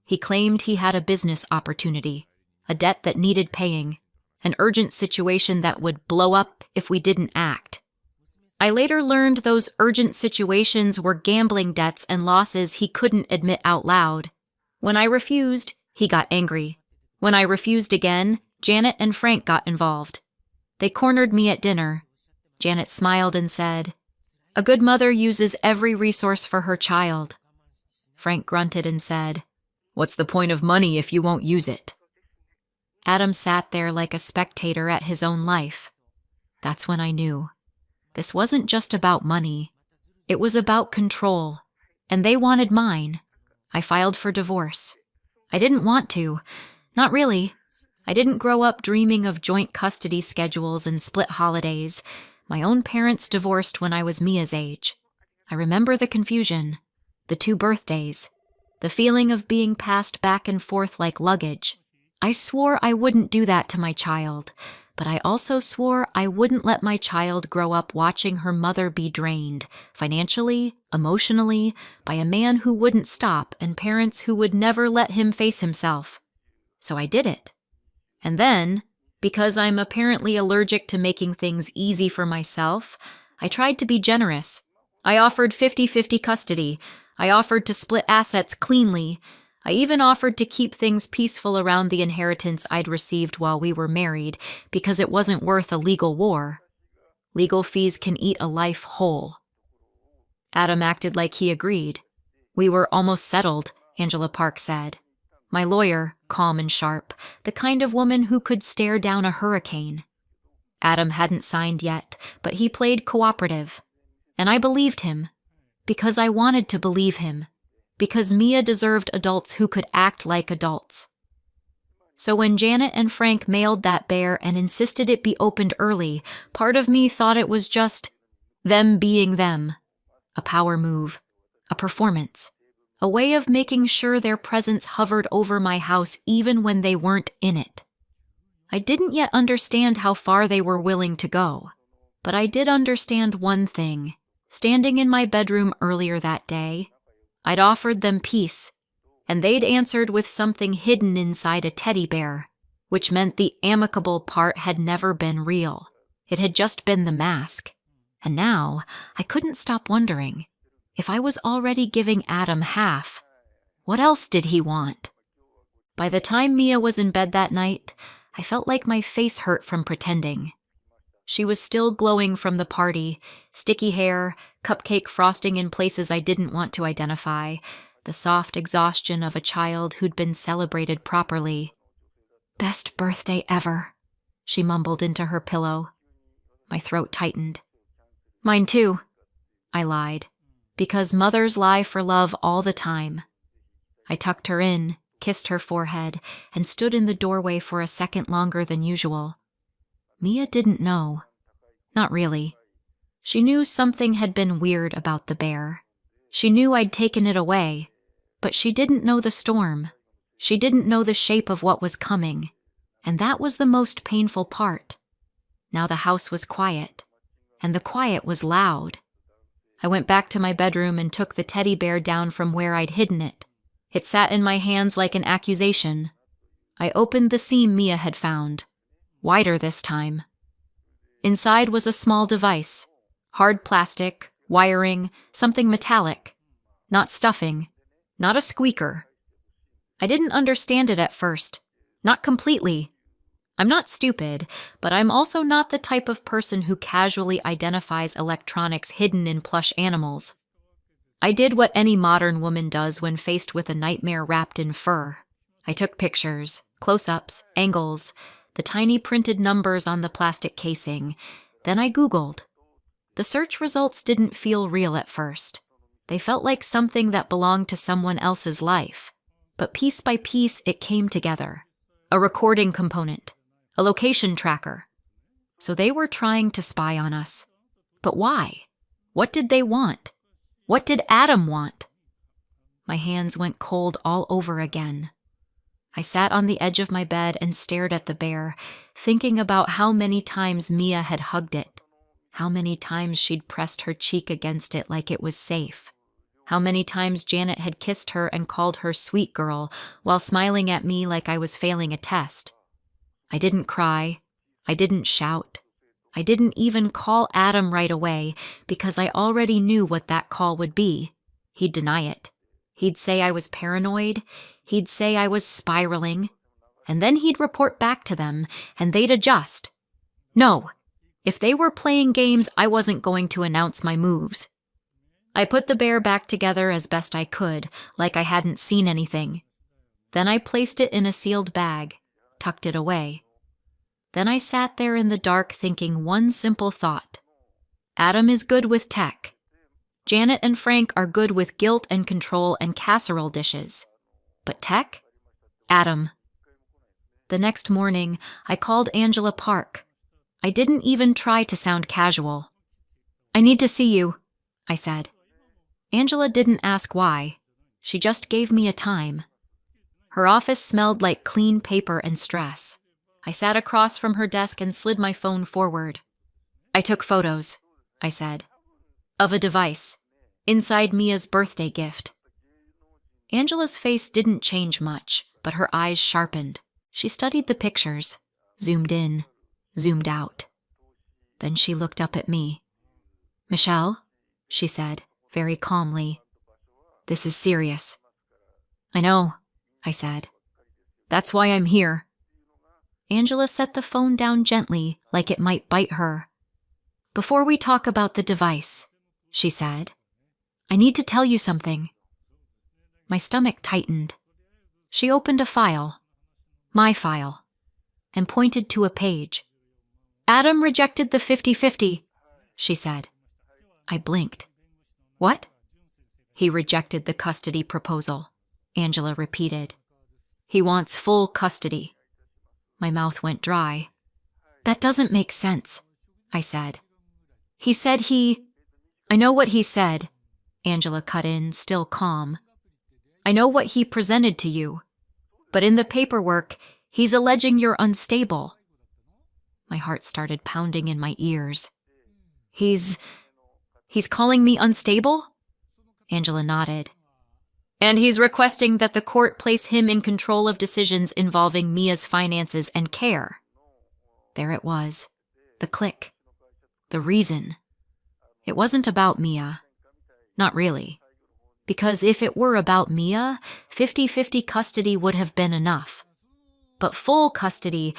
He claimed he had a business opportunity, a debt that needed paying. an urgent situation that would blow up if we didn't act. I later learned those urgent situations were gambling debts and losses he couldn't admit out loud. When I refused, he got angry. When I refused again, Janet and Frank got involved. They cornered me at dinner. Janet smiled and said, "A good mother uses every resource for her child." Frank grunted and said, "What's the point of money if you won't use it?" Adam sat there like a spectator at his own life. That's when I knew. This wasn't just about money. It was about control, and they wanted mine. I filed for divorce. I didn't want to. Not really. I didn't grow up dreaming of joint custody schedules and split holidays. My own parents divorced when I was Mia's age. I remember the confusion, the 2 birthdays, the feeling of being passed back and forth like luggage. I swore I wouldn't do that to my child, but I also swore I wouldn't let my child grow up watching her mother be drained, financially, emotionally, by a man who wouldn't stop and parents who would never let him face himself. So I did it. And then, because I'm apparently allergic to making things easy for myself, I tried to be generous. I offered 50-50 custody. I offered to split assets cleanly. I even offered to keep things peaceful around the inheritance I'd received while we were married, because it wasn't worth a legal war. Legal fees can eat a life whole. Adam acted like he agreed. We were almost settled, Angela Park said. My lawyer, calm and sharp, the kind of woman who could stare down a hurricane. Adam hadn't signed yet, but he played cooperative. And I believed him, because I wanted to believe him, because Mia deserved adults who could act like adults. So when Janet and Frank mailed that bear and insisted it be opened early, part of me thought it was just them being them. A power move, a performance, a way of making sure their presence hovered over my house even when they weren't in it. I didn't yet understand how far they were willing to go, but I did understand one thing. Standing in my bedroom earlier that day, I'd offered them peace, and they'd answered with something hidden inside a teddy bear, which meant the amicable part had never been real. It had just been the mask. And now, I couldn't stop wondering, if I was already giving Adam half, what else did he want? By the time Mia was in bed that night, I felt like my face hurt from pretending. She was still glowing from the party, sticky hair, cupcake frosting in places I didn't want to identify, the soft exhaustion of a child who'd been celebrated properly. "Best birthday ever," she mumbled into her pillow. My throat tightened. "Mine too," I lied, because mothers lie for love all the time. I tucked her in, kissed her forehead, and stood in the doorway for a second longer than usual. Mia didn't know. Not really. She knew something had been weird about the bear. She knew I'd taken it away, but she didn't know the storm. She didn't know the shape of what was coming, and that was the most painful part. Now the house was quiet, and the quiet was loud. I went back to my bedroom and took the teddy bear down from where I'd hidden it. It sat in my hands like an accusation. I opened the seam Mia had found, wider this time. Inside was a small device, hard plastic, wiring, something metallic. Not stuffing, not a squeaker. I didn't understand it at first, not completely. I'm not stupid, but I'm also not the type of person who casually identifies electronics hidden in plush animals. I did what any modern woman does when faced with a nightmare wrapped in fur. I took pictures, close-ups, angles, the tiny printed numbers on the plastic casing. Then I Googled. The search results didn't feel real at first. They felt like something that belonged to someone else's life. But piece by piece, it came together. A recording component, a location tracker. So they were trying to spy on us. But why? What did they want? What did Adam want? My hands went cold all over again. I sat on the edge of my bed and stared at the bear, thinking about how many times Mia had hugged it, how many times she'd pressed her cheek against it like it was safe, how many times Janet had kissed her and called her sweet girl while smiling at me like I was failing a test. I didn't cry, I didn't shout. I didn't even call Adam right away because I already knew what that call would be. He'd deny it. He'd say I was paranoid. He'd say I was spiraling. And then he'd report back to them, and they'd adjust. No, if they were playing games, I wasn't going to announce my moves. I put the bear back together as best I could, like I hadn't seen anything. Then I placed it in a sealed bag, tucked it away. Then I sat there in the dark thinking one simple thought. Adam is good with tech. Janet and Frank are good with guilt and control and casserole dishes. But tech? Adam. The next morning, I called Angela Park. I didn't even try to sound casual. I need to see you, I said. Angela didn't ask why. She just gave me a time. Her office smelled like clean paper and stress. I sat across from her desk and slid my phone forward. I took photos, I said, of a device, inside Mia's birthday gift. Angela's face didn't change much, but her eyes sharpened. She studied the pictures, zoomed in, zoomed out. Then she looked up at me. Michelle, she said, very calmly, this is serious. I know, I said. That's why I'm here. Angela set the phone down gently, like it might bite her. Before we talk about the device, she said, I need to tell you something. My stomach tightened. She opened a file, my file, and pointed to a page. Adam rejected the 50-50, she said. I blinked. What? He rejected the custody proposal, Angela repeated. He wants full custody. My mouth went dry. That doesn't make sense, I said. He said I know what he said, Angela cut in, still calm. I know what he presented to you, but in the paperwork, he's alleging you're unstable. My heart started pounding in my ears. He's calling me unstable? Angela nodded. And he's requesting that the court place him in control of decisions involving Mia's finances and care. There it was, the click, the reason. It wasn't about Mia. Not really. Because if it were about Mia, 50-50 custody would have been enough. But full custody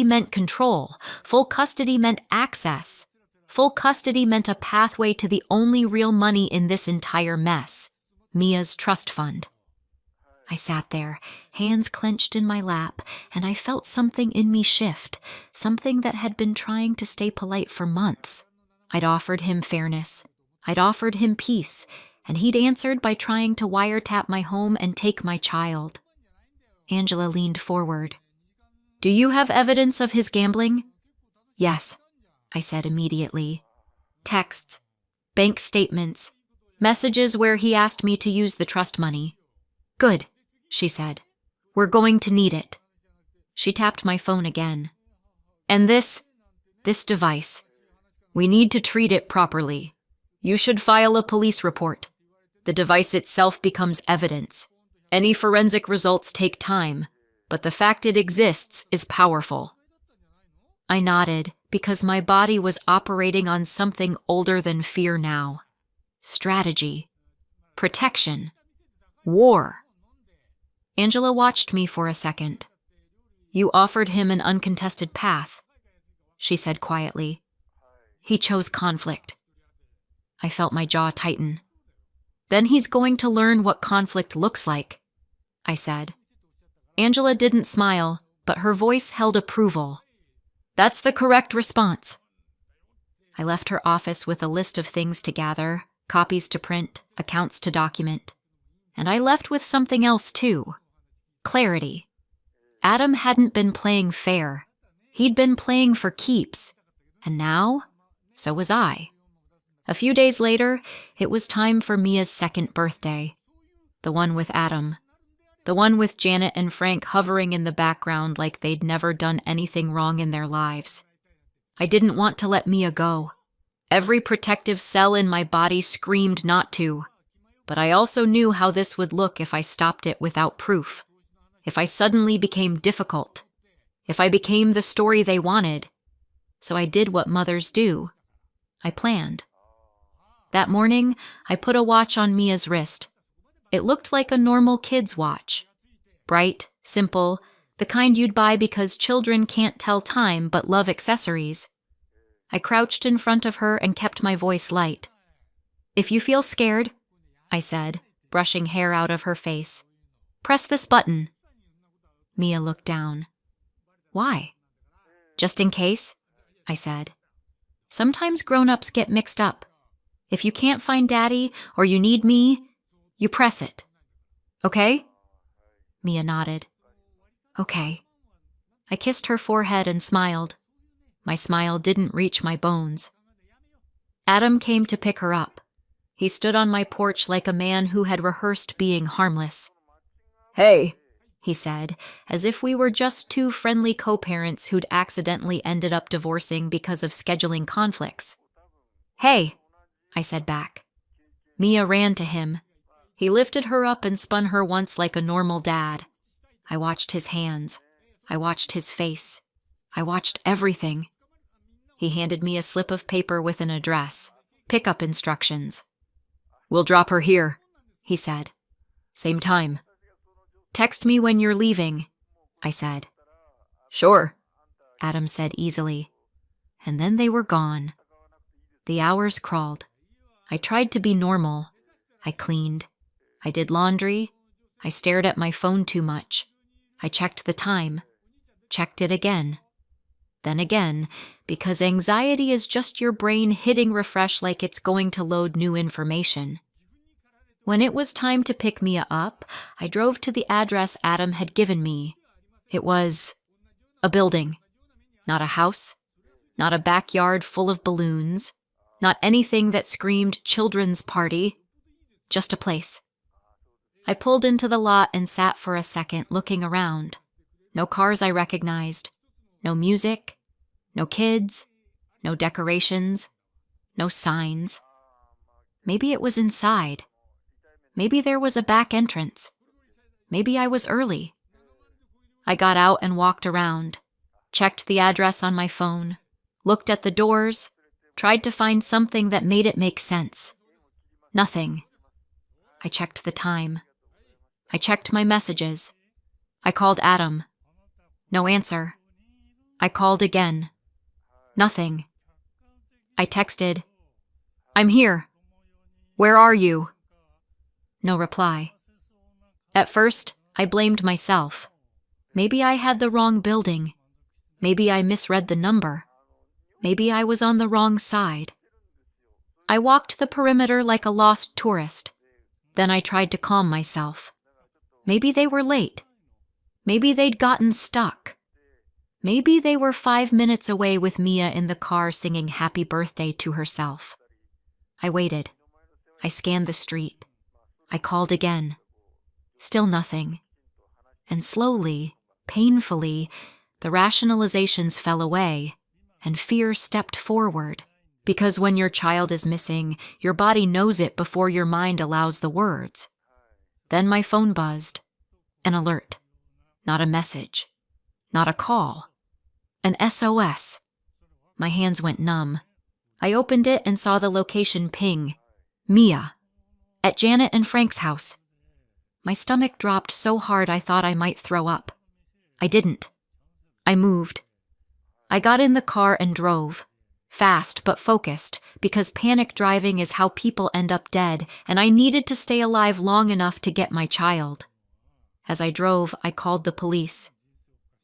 meant control. Full custody meant access. Full custody meant a pathway to the only real money in this entire mess, Mia's trust fund. I sat there, hands clenched in my lap, and I felt something in me shift, something that had been trying to stay polite for months. I'd offered him fairness. I'd offered him peace, and he'd answered by trying to wiretap my home and take my child. Angela leaned forward. Do you have evidence of his gambling? Yes, I said immediately. Texts, bank statements, messages where he asked me to use the trust money. Good, she said. We're going to need it. She tapped my phone again. And this device. We need to treat it properly. You should file a police report. The device itself becomes evidence. Any forensic results take time, but the fact it exists is powerful. I nodded because my body was operating on something older than fear now. Strategy. Protection. War. Angela watched me for a second. You offered him an uncontested path, she said quietly. He chose conflict. I felt my jaw tighten. Then he's going to learn what conflict looks like, I said. Angela didn't smile, but her voice held approval. That's the correct response. I left her office with a list of things to gather, copies to print, accounts to document. And I left with something else too. Clarity. Adam hadn't been playing fair. He'd been playing for keeps. And now, so was I. A few days later, it was time for Mia's second birthday. The one with Adam. The one with Janet and Frank hovering in the background like they'd never done anything wrong in their lives. I didn't want to let Mia go. Every protective cell in my body screamed not to. But I also knew how this would look if I stopped it without proof. If I suddenly became difficult. if I became the story they wanted. So I did what mothers do. I planned. That morning, I put a watch on Mia's wrist. It looked like a normal kid's watch. Bright, simple, the kind you'd buy because children can't tell time but love accessories. I crouched in front of her and kept my voice light. "If you feel scared," I said, brushing hair out of her face, "press this button." Mia looked down. "Why?" "Just in case," I said. "Sometimes grown-ups get mixed up. If you can't find Daddy or you need me, you press it. Okay?" Mia nodded. "Okay." I kissed her forehead and smiled. My smile didn't reach my bones. Adam came to pick her up. He stood on my porch like a man who had rehearsed being harmless. "Hey," he said, as if we were just two friendly co-parents who'd accidentally ended up divorcing because of scheduling conflicts. "Hey," I said back. Mia ran to him. He lifted her up and spun her once like a normal dad. I watched his hands. I watched his face. I watched everything. He handed me a slip of paper with an address, pickup instructions. "We'll drop her here," he said. "Same time." "Text me when you're leaving," I said. "Sure," Adam said easily. And then they were gone. The hours crawled. I tried to be normal. I cleaned. I did laundry. I stared at my phone too much. I checked the time. Checked it again. Then again, because anxiety is just your brain hitting refresh like it's going to load new information. When it was time to pick Mia up, I drove to the address Adam had given me. It was a building. Not a house. Not a backyard full of balloons. Not anything that screamed children's party. Just a place. I pulled into the lot and sat for a second looking around. No cars I recognized. No music. No kids. No decorations. No signs. Maybe it was inside. Maybe there was a back entrance. Maybe I was early. I got out and walked around. Checked the address on my phone. Looked at the doors. Tried to find something that made it make sense. Nothing. I checked the time. I checked my messages. I called Adam. No answer. I called again. Nothing. I texted, "I'm here. Where are you?" No reply. At first, I blamed myself. Maybe I had the wrong building. Maybe I misread the number. Maybe I was on the wrong side. I walked the perimeter like a lost tourist. Then I tried to calm myself. Maybe they were late. Maybe they'd gotten stuck. Maybe they were 5 minutes away with Mia in the car singing happy birthday to herself. I waited. I scanned the street. I called again. Still nothing. And slowly, painfully, the rationalizations fell away, and fear stepped forward. Because when your child is missing, your body knows it before your mind allows the words. Then my phone buzzed. An alert. Not a message. Not a call. An SOS. My hands went numb. I opened it and saw the location ping. Mia. At Janet and Frank's house. My stomach dropped so hard I thought I might throw up. I didn't. I moved. I got in the car and drove. Fast but focused, because panic driving is how people end up dead, and I needed to stay alive long enough to get my child. As I drove, I called the police.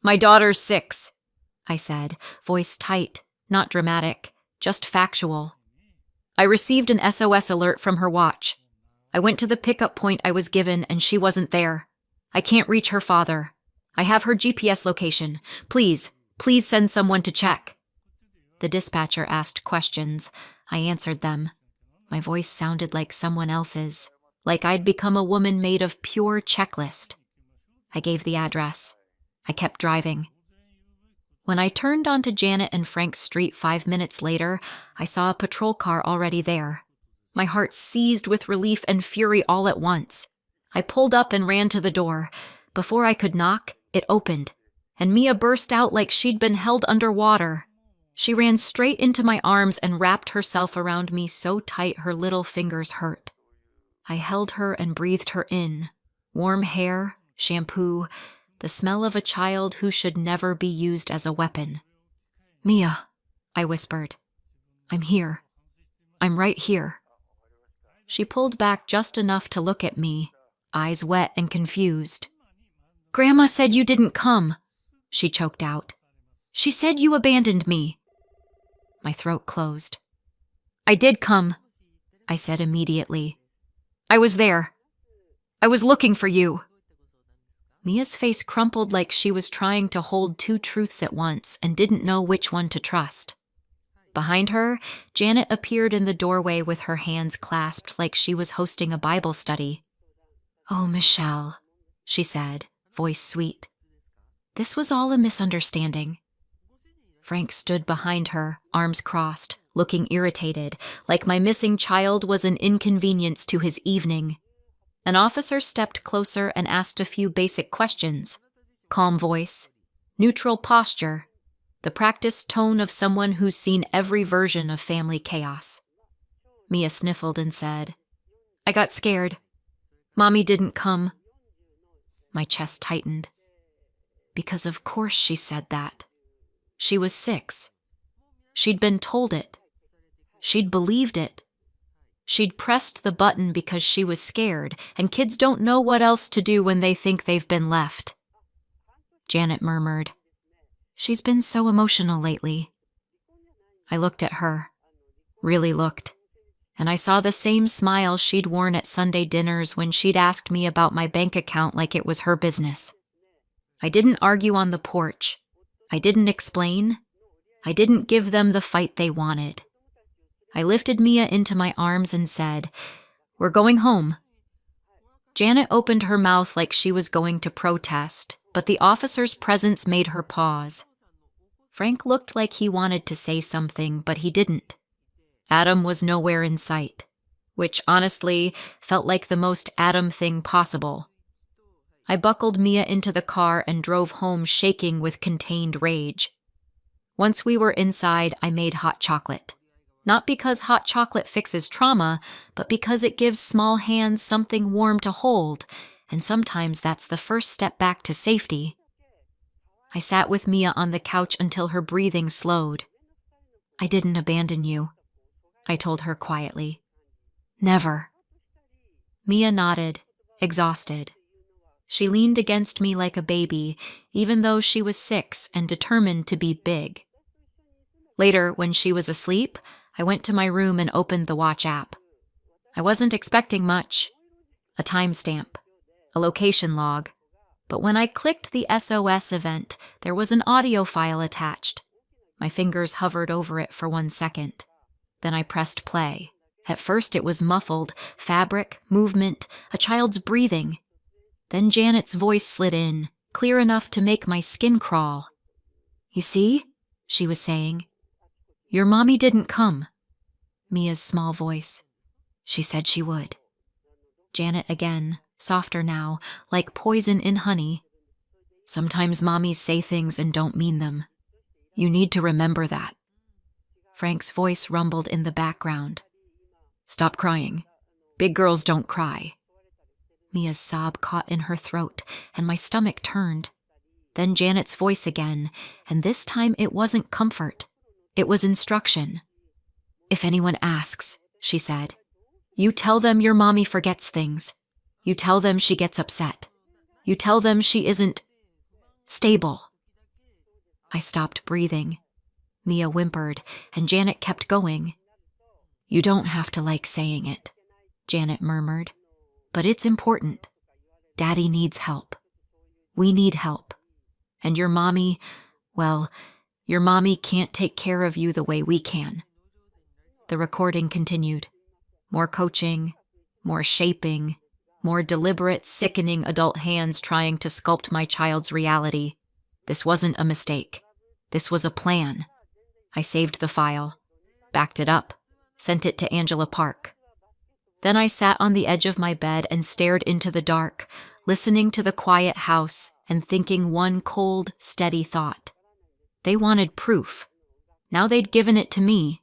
"My daughter's 6, I said, voice tight, not dramatic, just factual. I received an SOS alert from her watch. I went to the pickup point I was given and she wasn't there. I can't reach her father. I have her GPS location. Please send someone to check." The dispatcher asked questions. I answered them. My voice sounded like someone else's, like I'd become a woman made of pure checklist. I gave the address. I kept driving. When I turned onto Janet and Frank's street 5 minutes later, I saw a patrol car already there. My heart seized with relief and fury all at once. I pulled up and ran to the door. Before I could knock, it opened. and Mia burst out like she'd been held underwater. She ran straight into my arms and wrapped herself around me so tight her little fingers hurt. I held her and breathed her in. Warm hair, shampoo, the smell of a child who should never be used as a weapon. "Mia," I whispered. "I'm here. I'm right here." She pulled back just enough to look at me, eyes wet and confused. "Grandma said you didn't come," she choked out. "She said you abandoned me." My throat closed. "I did come," I said immediately. "I was there. I was looking for you." Mia's face crumpled like she was trying to hold two truths at once and didn't know which one to trust. Behind her, Janet appeared in the doorway with her hands clasped like she was hosting a Bible study. "Oh, Michelle," she said, voice sweet. "This was all a misunderstanding." Frank stood behind her, arms crossed, looking irritated, like my missing child was an inconvenience to his evening. An officer stepped closer and asked a few basic questions. Calm voice, neutral posture, the practiced tone of someone who's seen every version of family chaos. Mia sniffled and said, "I got scared. Mommy didn't come." My chest tightened. Because of course she said that. She was 6. She'd been told it. She'd believed it. She'd pressed the button because she was scared, and kids don't know what else to do when they think they've been left. Janet murmured, "She's been so emotional lately." I looked at her, really looked, and I saw the same smile she'd worn at Sunday dinners when she'd asked me about my bank account like it was her business. I didn't argue on the porch. I didn't explain. I didn't give them the fight they wanted. I lifted Mia into my arms and said, "We're going home." Janet opened her mouth like she was going to protest, but the officer's presence made her pause. Frank looked like he wanted to say something, but he didn't. Adam was nowhere in sight, which honestly felt like the most Adam thing possible. I buckled Mia into the car and drove home shaking with contained rage. Once we were inside, I made hot chocolate. Not because hot chocolate fixes trauma, but because it gives small hands something warm to hold, and sometimes that's the first step back to safety. I sat with Mia on the couch until her breathing slowed. "I didn't abandon you," I told her quietly. "Never." Mia nodded, exhausted. She leaned against me like a baby, even though she was 6 and determined to be big. Later, when she was asleep, I went to my room and opened the Watch app. I wasn't expecting much. A timestamp, a location log. But when I clicked the SOS event, there was an audio file attached. My fingers hovered over it for 1 second. Then I pressed play. At first it was muffled, fabric, movement, a child's breathing. Then Janet's voice slid in, clear enough to make my skin crawl. "You see?" she was saying. "Your mommy didn't come." Mia's small voice. "She said she would." Janet again, softer now, like poison in honey. "Sometimes mommies say things and don't mean them. You need to remember that." Frank's voice rumbled in the background. "Stop crying. Big girls don't cry." Mia's sob caught in her throat, and my stomach turned. Then Janet's voice again, and this time it wasn't comfort. It was instruction. "If anyone asks," she said, "you tell them your mommy forgets things. You tell them she gets upset. You tell them she isn't stable." I stopped breathing. Mia whimpered, and Janet kept going. "You don't have to like saying it," Janet murmured, "but it's important. Daddy needs help. We need help. And your mommy, well, your mommy can't take care of you the way we can." The recording continued. More coaching, more shaping, more deliberate, sickening adult hands trying to sculpt my child's reality. This wasn't a mistake. This was a plan. I saved the file, backed it up, sent it to Angela Park. Then I sat on the edge of my bed and stared into the dark, listening to the quiet house and thinking one cold, steady thought. They wanted proof. Now they'd given it to me,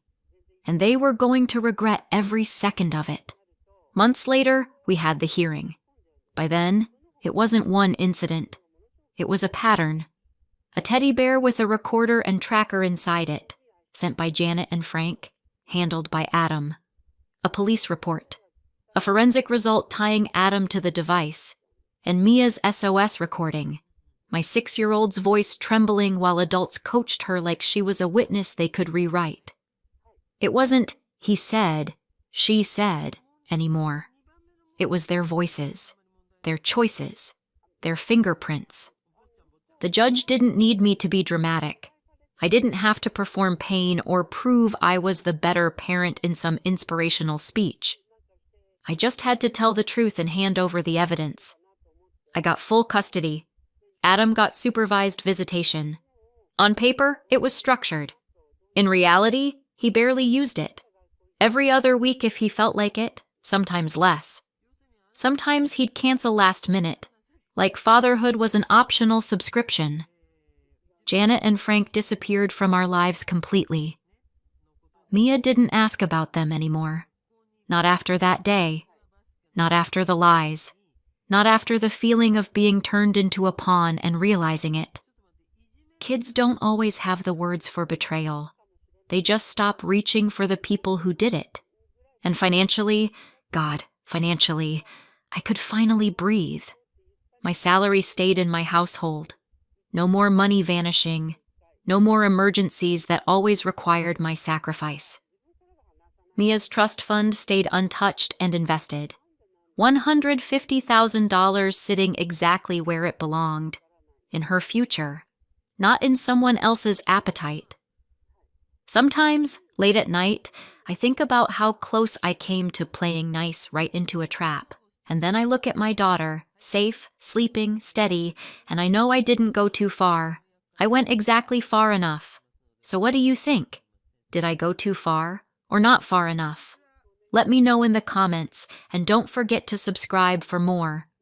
and they were going to regret every second of it. Months later, we had the hearing. By then, it wasn't one incident. It was a pattern. A teddy bear with a recorder and tracker inside it, sent by Janet and Frank, handled by Adam. A police report. A forensic result tying Adam to the device. And Mia's SOS recording. My 6-year-old's voice trembling while adults coached her like she was a witness they could rewrite. It wasn't, he said, she said, anymore. It was their voices, their choices, their fingerprints. The judge didn't need me to be dramatic. I didn't have to perform pain or prove I was the better parent in some inspirational speech. I just had to tell the truth and hand over the evidence. I got full custody. Adam got supervised visitation. On paper, it was structured. In reality, he barely used it. Every other week if he felt like it, sometimes less. Sometimes he'd cancel last minute, like fatherhood was an optional subscription. Janet and Frank disappeared from our lives completely. Mia didn't ask about them anymore. Not after that day. Not after the lies. Not after the feeling of being turned into a pawn and realizing it. Kids don't always have the words for betrayal. They just stop reaching for the people who did it. And financially, I could finally breathe. My salary stayed in my household. No more money vanishing. No more emergencies that always required my sacrifice. Mia's trust fund stayed untouched and invested. $150,000 sitting exactly where it belonged, in her future, not in someone else's appetite. Sometimes, late at night, I think about how close I came to playing nice right into a trap, and then I look at my daughter, safe, sleeping, steady, and I know I didn't go too far. I went exactly far enough. So what do you think? Did I go too far, or not far enough? Let me know in the comments, and don't forget to subscribe for more.